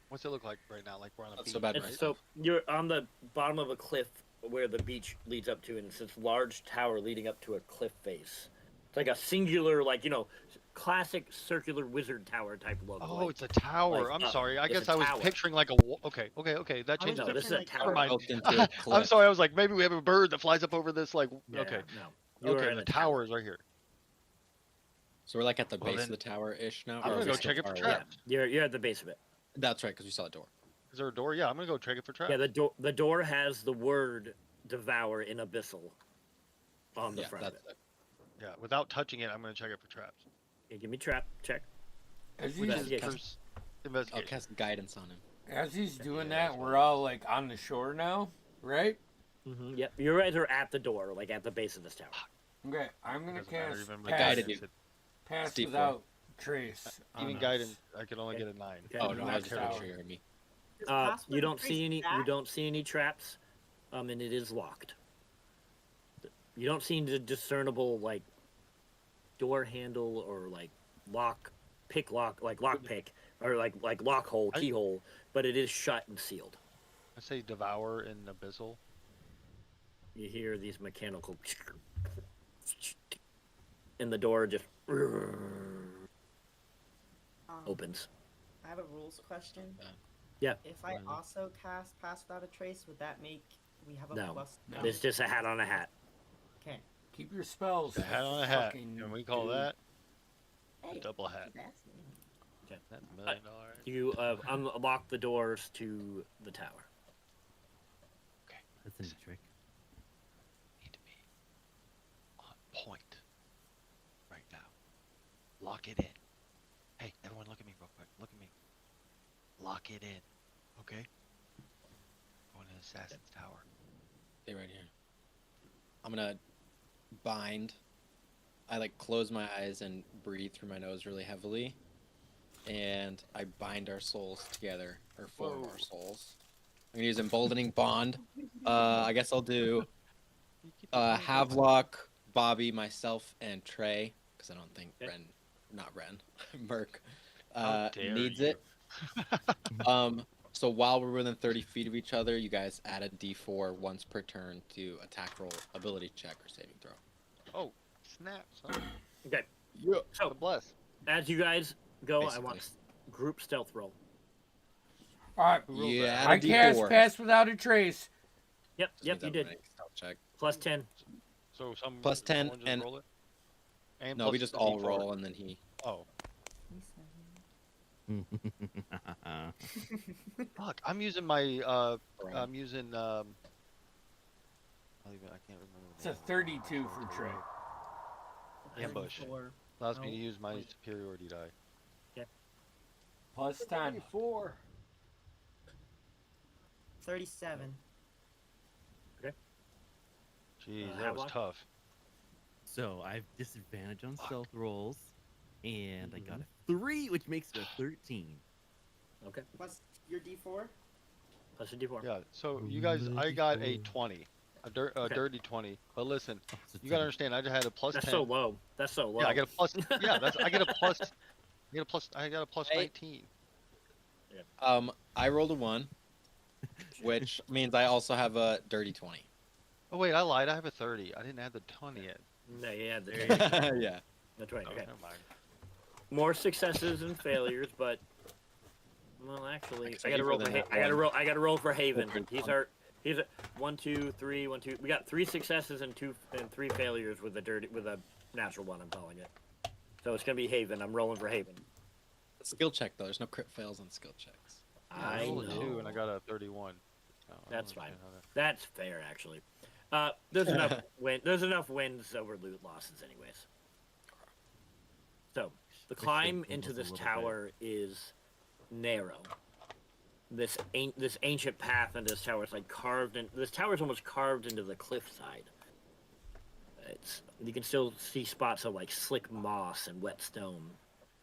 what's it look like right now? Like we're on a Not beach, so bad, It's- right? So you're on the bottom of a cliff where the beach leads up to, and it's this large tower leading up to a cliff face. It's like a singular, classic circular wizard tower type logo. Oh, like- it's a tower. like, I'm sorry. I it's guess a I was tower. picturing like a. Okay. That I was changes. No, it. this is a picturing, like, tower. Never mind. Built into a I'm cliff. sorry. I was like, maybe we have a bird that flies up over this. Like, Yeah, okay, No. You are okay. in The a tower is right here. So we're like at the Well, base of then- the tower ish now. I'm or gonna is go it still check it for far away? traps. You're at the base of it. That's right, because we saw a door. Is there a door? Yeah, I'm gonna go check it for traps. Yeah, the door has the word "devour" in abyssal on the Yeah, front of that's it. it. Yeah, without touching it, I'm gonna check it for traps. Okay, give me trap check. As Which he's, is Investigation. first I'll investigation. cast guidance on him. as he's doing Yeah, that, we're all like on the shore now, right? Yep, you guys are at the door, like at the base of this tower. Okay, I'm gonna Doesn't matter, cast even I guided pass, you. pass Steve, without trace. Even on us. guidance, I can only get a 9. Okay. Oh no, I was Next pretty tower. sure you heard me. Does password You don't trace see any. You that? don't see any traps, and it is locked. You don't see the discernible like door handle or like pick lock, like lock pick or like lock hole, I- keyhole, but it is shut and sealed. I say devour in abyssal. You hear these mechanical, and the door just opens. I have a rules question. Yeah. If I Why not? also cast Pass Without a Trace, would that make we have a No. plus? No. It's just a hat on a hat. Okay. Keep your spells. A hat on a hat. fucking And we call dude. that Hey, a double hat. keep asking. That's $1 million. You unlock the doors to the tower. That's a neat trick. Need to be on point right now. Lock it in. Hey, everyone, look at me real quick. Look at me. Lock it in. Okay. Going to Assassin's Tower. Stay right here. I'm gonna bind. I like close my eyes and breathe through my nose really heavily, and I bind our souls together, or four of Whoa. our souls. I'm gonna use emboldening bond. I guess I'll do Havelock, Bobby, myself, and Trey, because I don't think Okay. not Ren, Merc, How dare needs you. it. So while we're within 30 feet of each other, you guys add a D4 once per turn to attack roll, ability check, or saving throw. Oh, snap, son. Okay. Yeah. So Bless. as you guys go, I Basically. want group stealth roll. All right, Who rolled Yeah, that? add a I cast D4. pass without a trace. Yep, Just yep, need you that did. remaining stealth check. Plus 10. So Plus 10 someone just and- roll it? And No, plus we just the all D4. roll, and then he. Oh, That's fuck. I'm using my, roll. I'm using, I can't remember. It's a 32 for Trey. Ambush. 34. Allows me Oh, to use my wait. superiority die. Plus 10. 37. Jeez, that was Havelock? tough. So I have disadvantage on Fuck. stealth rolls, and I got a 3, which makes it a 13. Okay. Plus your D4? Plus a d4. Yeah, so you guys, I got a 20. A Okay. dirty 20. But listen, Oh, so you gotta 10. understand, I just had a plus That's 10. so low. That's so low. Yeah, I get a plus. Yeah, I get a plus. I got a plus Hey. 19. I rolled a 1, which means I also have a dirty 20. Oh wait, I lied. I have a 30. I didn't add the 20 yet. No, yeah, There you Yeah. that's right. Oh, Okay. never mind. More successes and failures, but well, actually, Like, so I got to you roll rolled for in that I got to one. roll. I got to roll for Haven. Over He's one. our. He's a 1, 2, 3, 1, 2. We got 3 successes and 3 failures with a natural one. I'm calling it. So it's gonna be Haven. I'm rolling for Haven. Skill check though. There's no crit fails on skill checks. I rolled a 2 know. and I got a 31. I don't That's understand fine. how that- That's fair, actually. There's enough There's enough wins over loot losses, anyways. So the climb the into rules a this little bit. tower is narrow. This ancient path into this tower is like carved in. This tower is almost carved into the cliffside. You can still see spots of like slick moss and wet stone,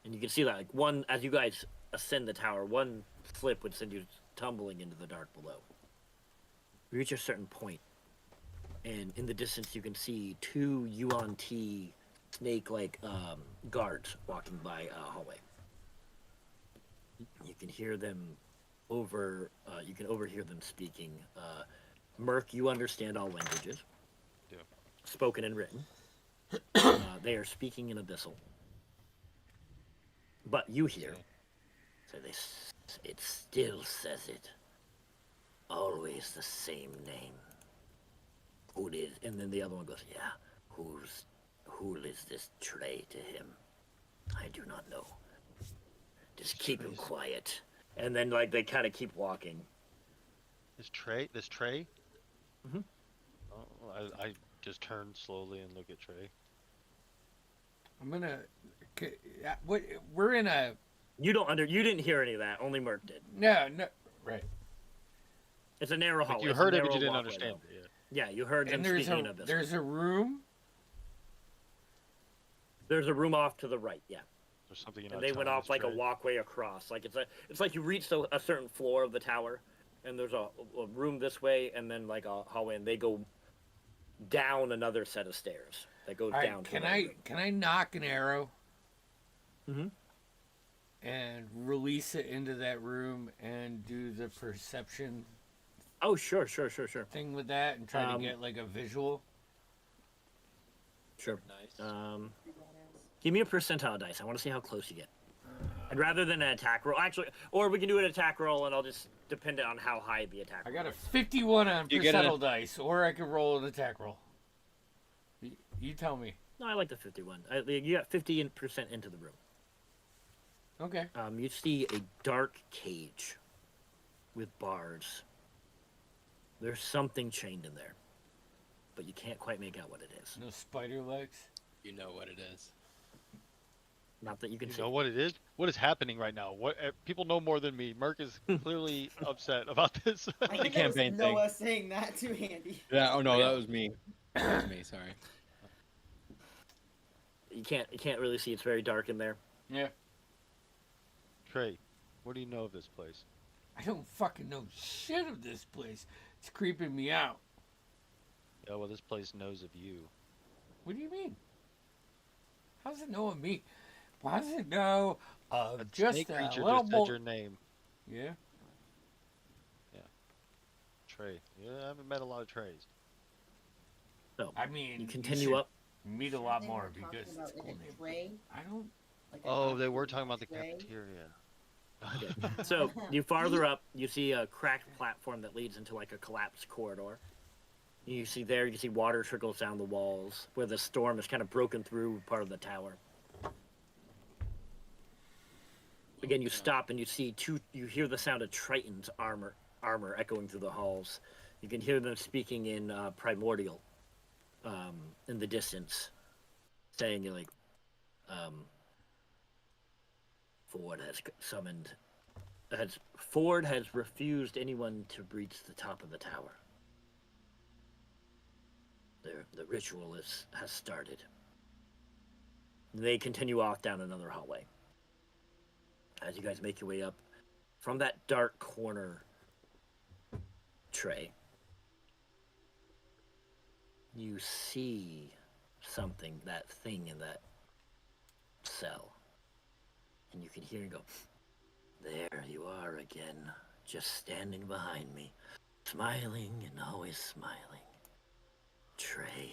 and you can see that like one as you guys ascend the tower, one slip would send you tumbling into the dark below. You reach a certain point, and in the distance you can see 2 Yuan Ti snake-like guards walking by a hallway. You can hear them you can overhear them speaking. Merc, you understand all languages. Yeah. Spoken and written. They are speaking in Abyssal. But you hear, so it still says it. Always the same name. Who is? And then the other one goes, yeah. Who is this Trey to him? I do not know. Just keep him quiet. And then, like, they kind of keep walking. This tray? Mhm. Oh, I just turn slowly and look at Trey. I'm gonna. What? We're in a. You didn't hear any of that. Only Merc did. No. Right. It's a narrow Like hallway. you It's a heard it, but narrow you didn't walkway, understand though. it. Yeah. Yeah, you heard them And there's speaking in Abyssal. there's a room. There's a room off to the right. Yeah. There's something you're And not they went telling off us, like a Trey. walkway across. Like it's like you reached a certain floor of the tower, and there's a room this way, and then like a hallway, and they go down another set of stairs that goes All right, down. To can another room. I knock an arrow Mhm. and release it into that room and do the perception Oh, sure. thing with that and try to Um, get like a visual? Sure. Nice. Give me a percentile dice. I want to see how close you get. And rather than an attack roll, actually, or we can do an attack roll, and I'll just depend on how high the attack. I roll got a is. 51 on You get a- percentile dice, or I could roll an attack roll. You tell me. No, I like the 51. You got 50% into the room. Okay. You see a dark cage with bars. There's something chained in there, but you can't quite make out what it is. No spider legs. You know what it is. Not that you can You see. know what it is? What is happening right now? What people know more than me. Merc is clearly upset about this. I think that was campaign thing. Noah saying that to Andy. Yeah. Oh no, that was me. That was me. Sorry. You can't really see. It's very dark in there. Yeah. Trey, what do you know of this place? I don't fucking know shit of this place. It's creeping me out. Yeah, well, this place knows of you. What do you mean? How does it know of me? Why does it know of A just snake a creature little just said boy? your name, Yeah. Trey. Yeah, I haven't met a lot of Treys. So I mean, you should continue up. Meet a lot They more were talking because about, it's a is cool it name. Tray? I don't. Like a Oh, they were costume talking about the Tray? cafeteria. So you farther up, you see a cracked platform that leads into like a collapsed corridor. You see water trickles down the walls where the storm has kind of broken through part of the tower. Again, you stop and you hear the sound of Triton's armor echoing through the halls. You can hear them speaking in primordial in the distance, saying like, Ford has refused anyone to reach the top of the tower. The ritual has started. They continue off down another hallway. As you guys make your way up from that dark corner tray, you see something, that thing in that cell. And you can hear him go, "There you are again, just standing behind me, smiling and always smiling. Trey."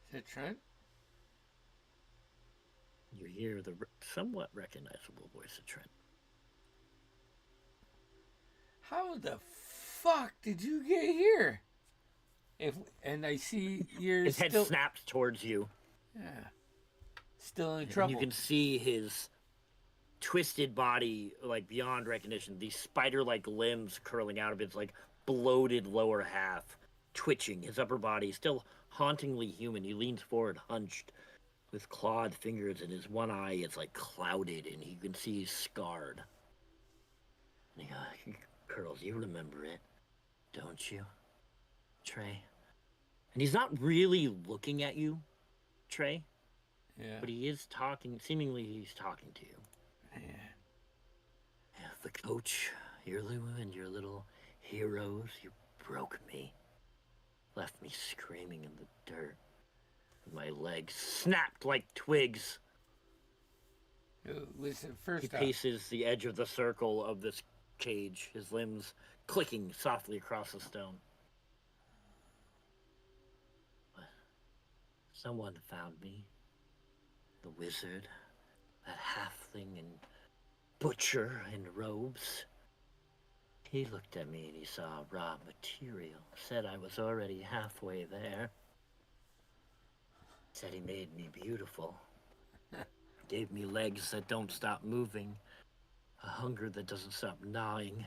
Is it Trent? You hear the somewhat recognizable voice of Trent. How the fuck did you get here? And I see you're His head still. snaps towards you. Yeah. Still in And trouble. you can see his twisted body, like beyond recognition. These spider-like limbs curling out of his like bloated lower half, twitching. His upper body still hauntingly human. He leans forward, hunched, with clawed fingers, and his one eye is like clouded, and you can see he's scarred. And he curls. "You remember it, don't you, Trey?" And he's not really looking at you, Trey. Yeah. But he is talking, seemingly he's talking to you. Yeah. The coach, you and your little heroes, you broke me. Left me screaming in the dirt. My legs snapped like twigs. Listen, He first off, paces the edge of the circle of this cage, his limbs clicking softly across the stone. Someone found me. The wizard, that halfling and butcher in robes. He looked at me and he saw raw material, said I was already halfway there. Said he made me beautiful. Gave me legs that don't stop moving. A hunger that doesn't stop gnawing.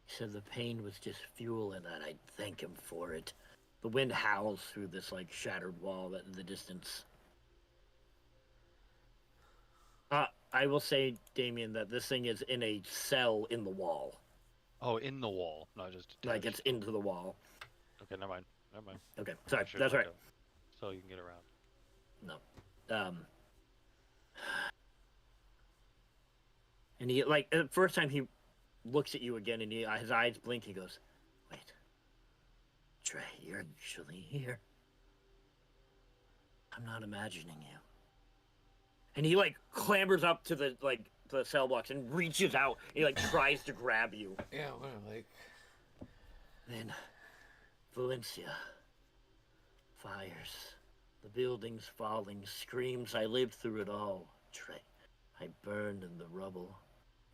He said the pain was just fuel and that I'd thank him for it. The wind howls through this like shattered wall in the distance. I will say, Damien, that this thing is in a cell in the wall. Oh, in the wall, not just Like attached. it's into the wall. Okay, never mind. Never mind. Okay, sorry, I should that's look right. up so you can get around. No. And he, like, the first time he looks at you again and his eyes blink, he goes, wait, Trey, you're actually here. I'm not imagining you. And he, like, clambers up to the cell blocks and reaches out. He, like, tries to grab you. Yeah, well, like. Then, Valencia. Fires. The buildings falling. Screams. I lived through it all. Trey. I burned in the rubble.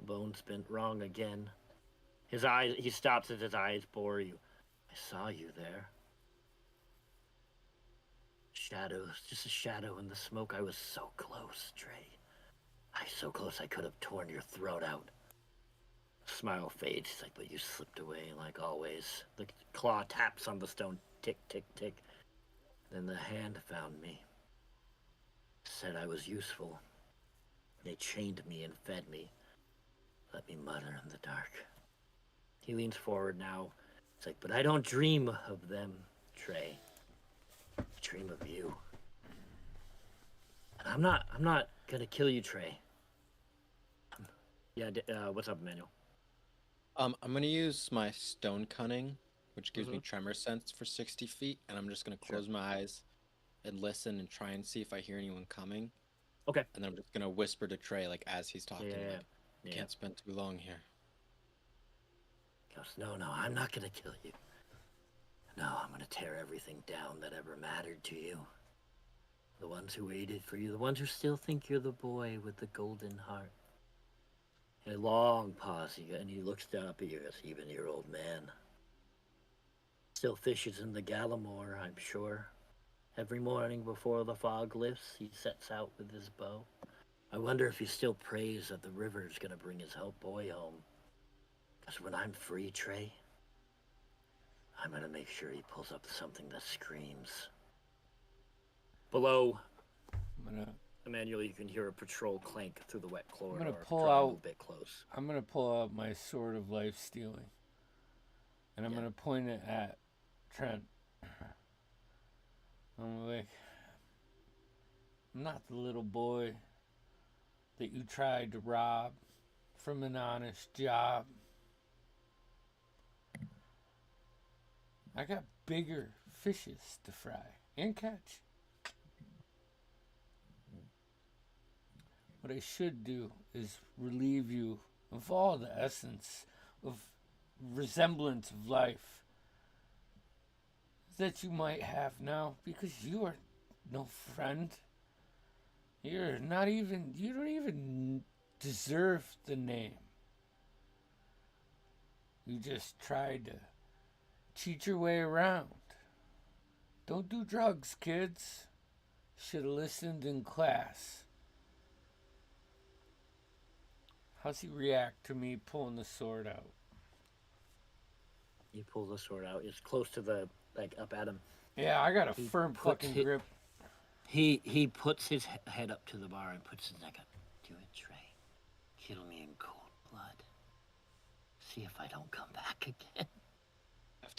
Bones bent wrong again. His eyes, he stops as his eyes bore you. I saw you there. Shadows, just a shadow in the smoke. I was so close, Trey. So close I could have torn your throat out. Smile fades. He's like, but you slipped away like always. The claw taps on the stone. Tick, tick, tick. Then the hand found me. Said I was useful. They chained me and fed me. Let me mutter in the dark. He leans forward now. It's like, but I don't dream of them, Trey. I dream of you. And I'm not gonna kill you, Trey. Yeah, what's up, Emmanuel? I'm gonna use my stone cunning, which gives me tremor sense for 60 feet, and I'm just gonna close my eyes and listen and try and see if I hear anyone coming. Okay. And then I'm just gonna whisper to Trey, like, as he's talking, Yeah. like, can't spend too long here. He goes, no, I'm not gonna kill you. No, I'm gonna tear everything down that ever mattered to you. The ones who waited for you, the ones who still think you're the boy with the golden heart. A long pause, and he looks down up at you as even your old man. Still fishes in the Gallimore, I'm sure. Every morning before the fog lifts, he sets out with his bow. I wonder if he still prays that the river's gonna bring his boy home. Because when I'm free, Trey, I'm gonna make sure he pulls up something that screams. Below, Emmanuel, you can hear a patrol clank through the wet corridor. I'm gonna pull a out. little bit close. I'm gonna pull out my sword of life stealing, and I'm gonna point it at Trent. I'm like, I'm not the little boy that you tried to rob from an honest job. I got bigger fishes to fry and catch. What I should do is relieve you of all the essence of resemblance of life that you might have now, because you are no friend. You don't even deserve the name. You just tried to cheat your way around. Don't do drugs, kids. Should have listened in class. How's he react to me pulling the sword out? You pull the sword out. It's close to the, up at him. Yeah, I got a firm fucking grip. He puts his head up to the bar and puts his neck up. Do it, Trey. Kill me in cold blood. See if I don't come back again.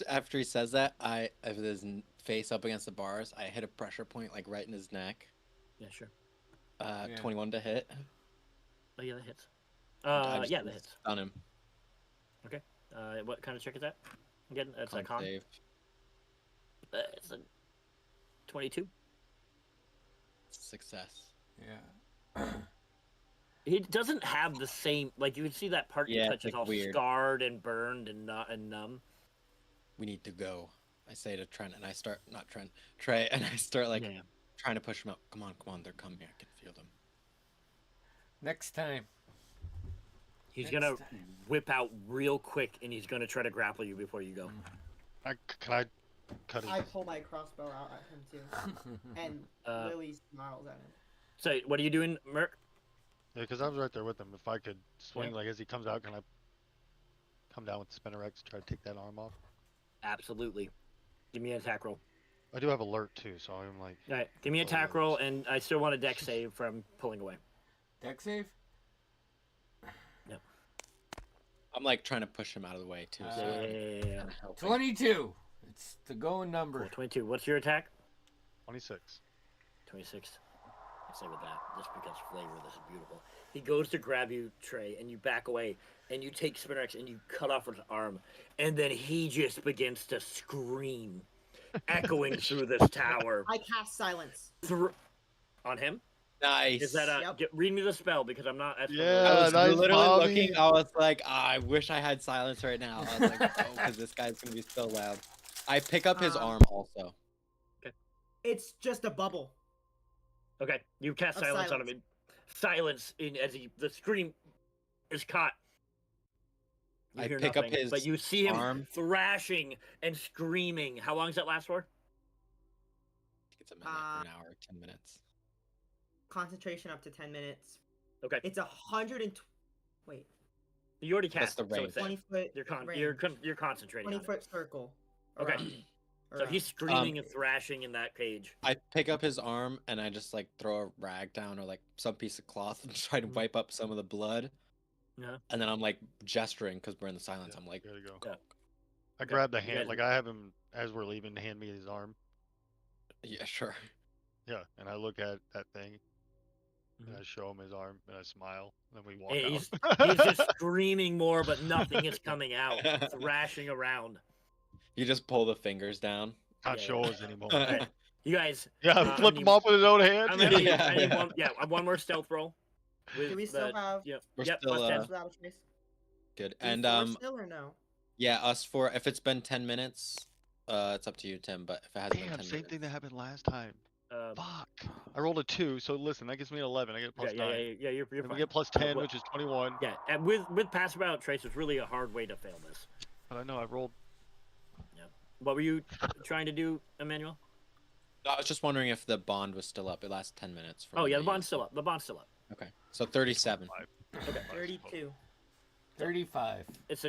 After he says that, with his face up against the bars, I hit a pressure point, like, right in his neck. Yeah, sure. 21 to hit. Oh, yeah, that hits. That hits. On him. Okay. What kind of check is that? Again, that's a con. Save. It's a 22. Success. Yeah. He doesn't have the same, like, you can see that part he touches all scarred and burned and numb. We need to go. I say to Trent, and I start, not Trent, Trey, and I start, trying to push him up. Come on, they're coming. I can feel them. Next time. He's going to whip out real quick, and he's going to try to grapple you before you go. Can I cut his. I pull my crossbow out at him too, and Uh, Lily smiles at him. So what are you doing, Merc? Yeah, because I was right there with him. If I could swing, like as he comes out, can I come down with the spinner X, try to take that arm off? Absolutely. Give me an attack roll. I do have alert too, so I'm like. All right, give me an full attack alerts. roll, and I still want a deck save from pulling away. Deck save? I'm like trying to push him out of the way too. So I'm Yeah. kinda helping. 22. It's the going number. Cool, 22. What's your attack? 26. 26. I'll say with that, just because flavor, this is beautiful. He goes to grab you, Trey, and you back away, and you take Spinner X and you cut off his arm, and then he just begins to scream, echoing through this tower. I cast silence. On him? Nice. Is that Yep. read me the spell because I'm not. as Yeah. familiar. I was nice, literally Bobby. looking. I was like, I wish I had silence right now. I was like, oh, because this guy's gonna be so loud. I pick up his arm also. It's just a bubble. Okay, you cast Of silence on him. And silence as the scream is caught. You I hear pick up nothing, his but you see him arm. thrashing and screaming. How long does that last for? I think it's a minute, or an hour, 10 minutes. Concentration up to 10 minutes. Okay, It's 120. Wait, you already That's cast. the it, so range. it's it. 20 foot. You're concentrating 20 on it. foot circle. Okay. around- So around. he's screaming and thrashing in that cage. I pick up his arm and I just like throw a rag down or like some piece of cloth and try to wipe up some of the blood. Yeah. And then I'm like gesturing because we're in the silence. Yeah, I'm like, there you go. Yeah. I Okay, grab the you hand, guys- like I have him as we're leaving, hand me his arm. yeah, sure. Yeah, and I look at that thing, and Mhm. I show him his arm, and I smile, and then we walk And out. he's just screaming more, but nothing is coming out. Thrashing around. You just pull the fingers down. Not Yeah, show yeah. us anymore. Okay. You guys, Yeah, I flip need- him off with his own hand. I'm gonna need, Yeah, I need yeah. one more stealth roll. With Do we still have Yep, We're yep, still, plus 10. without a trace? Good. Do And four still or no? yeah, us four. If it's been 10 minutes, it's up to you, Tim. But if it hasn't been Damn, 10 same minutes, thing that happened last time. Um, Fuck. I rolled a 2, so listen, that gives me 11. I get plus 9. yeah, you're Then fine. we get plus So 10, what- which is 21. Yeah, and with passive without trace, it's really a hard way to fail this. But I know I rolled. What were you trying to do, Emmanuel? no, I was just wondering if the bond was still up. It lasts 10 minutes. from Oh when yeah, they the bond's use still it. up. The bond's still up. Okay, so 37. 32. 35. It's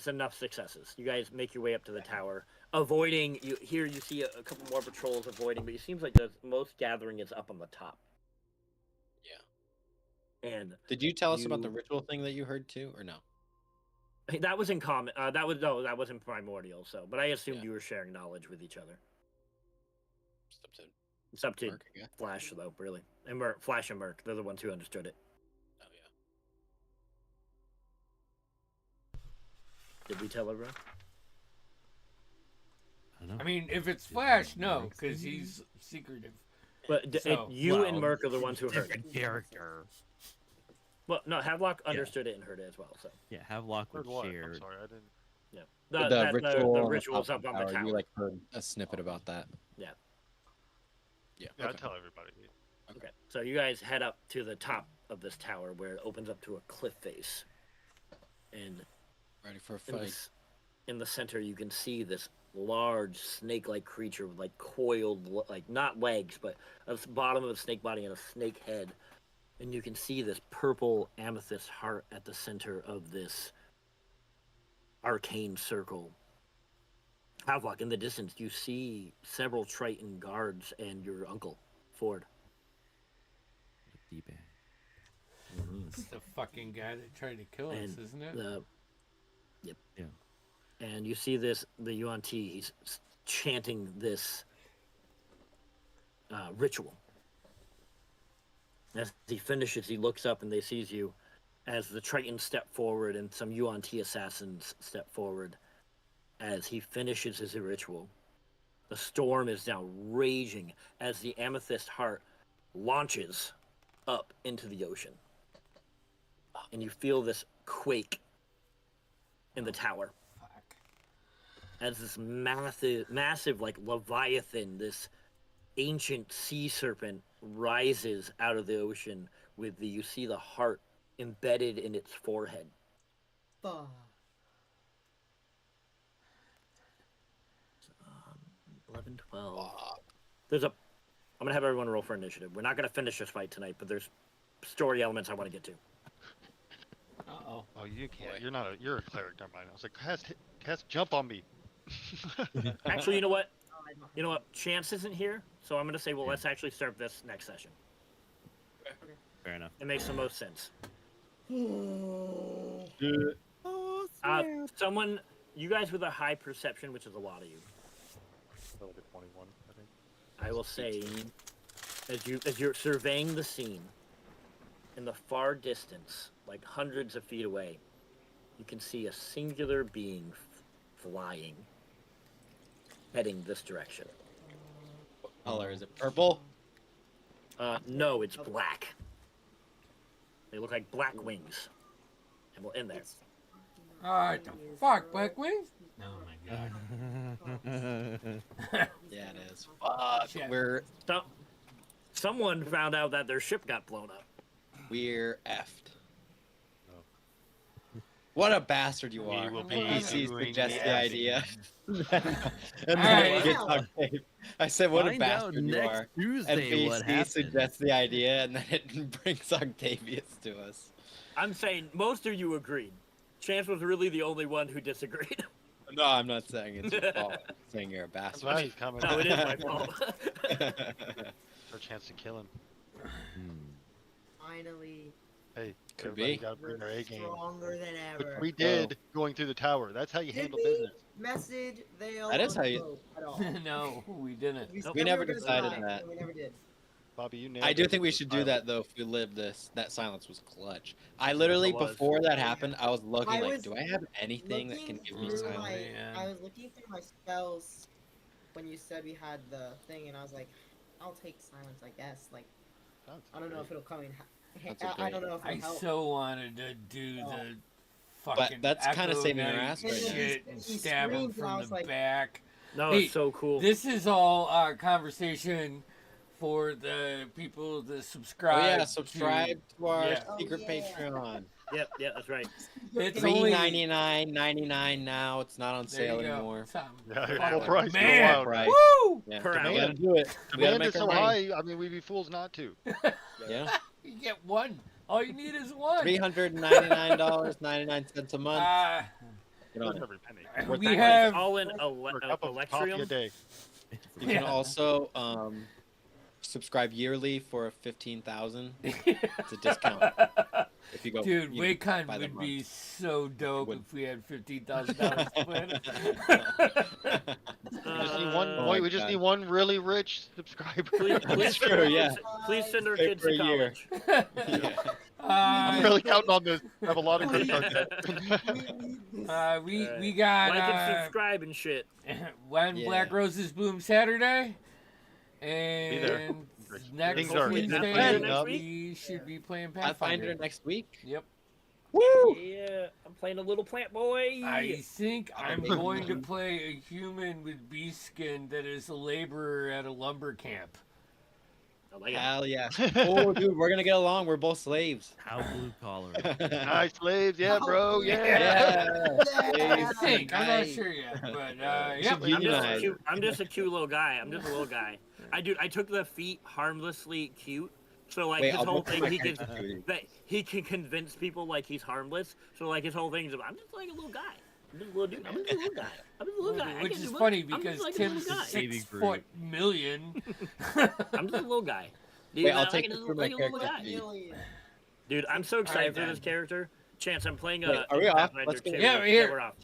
enough successes. You guys make your way up to the tower, avoiding. You see a couple more patrols avoiding, but it seems like the most gathering is up on the top. Yeah. And Did you tell us about the You- ritual thing that you heard too, or no? that was in common. That was in primordial. So, but I assumed Yeah. you were sharing knowledge with each other. Just up to It's up to Mark, I guess. Flash though, really, and Flash and Merc. They're the ones who understood it. Oh yeah. Did we tell everyone? I don't know. I mean, if it's Did Flash, you no, like because it? he's secretive. But So, you and well, Merc are the ones who heard it. different character. Well, no, Havelock understood it and heard it as well. So Yeah, Havelock Heard would what? I'm share. sorry, I didn't. yeah, The ritual. the on rituals top up of on the tower. You like heard a snippet about that. Yeah. Yeah. Yeah, I okay. tell everybody. Okay, so you guys head up to the top of this tower where it opens up to a cliff face, and Ready for a in the, fight. in the center you can see this large snake-like creature with like coiled, like not legs, but a bottom of a snake body and a snake head, and you can see this purple amethyst heart at the center of this arcane circle. Havelock, in the distance, you see several Triton guards and your uncle, Ford. D-bag. It's the fucking guy that tried to kill us, And isn't it? Yep. Yeah. And you see this, the Yuan Ti, he's chanting this ritual. As he finishes, he looks up and they sees you as the Triton step forward and some Yuan Ti assassins step forward. As he finishes his ritual, the storm is now raging as the amethyst heart launches up into the ocean. And you feel this quake in the tower Fuck. as this massive like leviathan, this ancient sea serpent rises out of the ocean with you see the heart embedded in its forehead. Fuck. 11, 12. There's a. I'm gonna have everyone roll for initiative. We're not gonna finish this fight tonight, but there's story elements I want to get to. Uh-oh. Oh, you can't. You're not a. You're a cleric. Never mind. I was like, cast jump on me. Actually, you know what? Oh, I don't You know what? Chance isn't here, so I'm gonna say, well, let's actually start this next session. Fair enough. It makes the most sense. Oh, Someone, you guys with a high perception, which is a lot of you, Level 21, I think. I will say, as you're surveying the scene, in the far distance, like hundreds of feet away, you can see a singular being flying, heading this direction. What color is it? Purple? No, it's black. They look like black wings. And we'll end there. Alright, the fuck, Black Wings? Oh my god. Yeah, it is. Fuck. Shit. Someone found out that their ship got blown up. We're effed. What a bastard you We are. will be NPC doing suggests the the effing. idea. and then Alright. it gets on tape. I said, what a Find out bastard you next are. Tuesday what NPC happened. suggests the idea, and then it brings Octavius to us. I'm saying most of you agreed. Chance was really the only one who disagreed. No, I'm not saying it's your fault. I'm saying you're a I'm bastard. glad he's coming. No, it is my fault. No chance to kill him. Finally, Hey, Could everybody be. gotta bring we're their A game. stronger than ever. Which we did going through the tower. That's how you Did handle we? business. Message they all That is how you- spoke at all. No, we didn't. We, Nope. said We never were gonna decided try, that. and we never did. Bobby, you nailed I do it. think we It was should do silent. that though if we live this. That silence was clutch. I literally It was. before that happened, I was looking I like, was do I have anything that can Looking give me through silence? man. I was looking through my spells when you said we had the thing, and I was like, I'll take silence, I guess. Like, That's I don't know if great. it'll come in. That's a I don't great- know if I it'll help. so wanted to do Oh. the fucking that's kinda Echo saving your Knight ass right now. shit and He stab him screamed, and I from was the like- back. No, Hey, it's so cool. This is all conversation for the people that Oh subscribe. yeah, subscribe to our yeah. secret Oh, yeah. Patreon. Yep, that's right. It's Three only- $3.99 now. It's not on There sale you go. anymore. Something. Yeah, Fuck full it. price. Go Man, wild. Right. woo! Yeah, Per we hour. gotta do it. We gotta Demand make is our so money. high. I mean, we'd be fools not to. Yeah, You get one. All you need is one. $399.99 a month. Get on Worth it. every penny. Worth We that have. It's all in For a cup of coffee a Electrium. day. You can also subscribe yearly for 15,000. It's a discount if you go. Dude, you Waycon by the would be month. so dope Would. if we had $15,000 to win. We just need one. Oh wait, my we just God. need one really rich subscriber. Please true, send our yeah. kids- please send our Pay kids for to a year. college. Yeah. I'm really counting on this. I have a lot of credit card debt. we Alright. got Like and subscribe and shit. when Yeah. Black Roses Bloom Saturday, there. and next Things are Tuesday heating up. we should be playing Pathfinder Pathfinder. next week. Yep. Woo! Yeah, I'm playing a little plant boy. I think I'm Amazing. going to play a human with beast skin that is a laborer at a lumber camp. I like it. Hell yeah! Oh, dude, we're gonna get along. We're both slaves. How blue collar. Nice slaves, yeah, bro, yeah. Yeah. I think. I'm not Nice. sure yet, but We yep. should unionize. I'm just a cute little guy. I'm just a little guy. I took the feet harmlessly cute. So like Wait, his I'll whole look for thing, my he can character sheet. that he can convince people like he's harmless. So like his whole thing is, I'm just like a little guy. I'm just a little dude. I'm just a little guy. I'm just a little guy. I Which can is do much. funny I'm just because like a Tim's little guy. Baby 6 foot Groot. million. I'm just a little guy. Dude, Wait, I'll I take can you just through look my like a little character guy. sheet. Dude, I'm so excited Alright, for this then. character. Chance, I'm playing Wait, are we off? Pathfinder Let's go. 2. Yeah, we're here. we're off.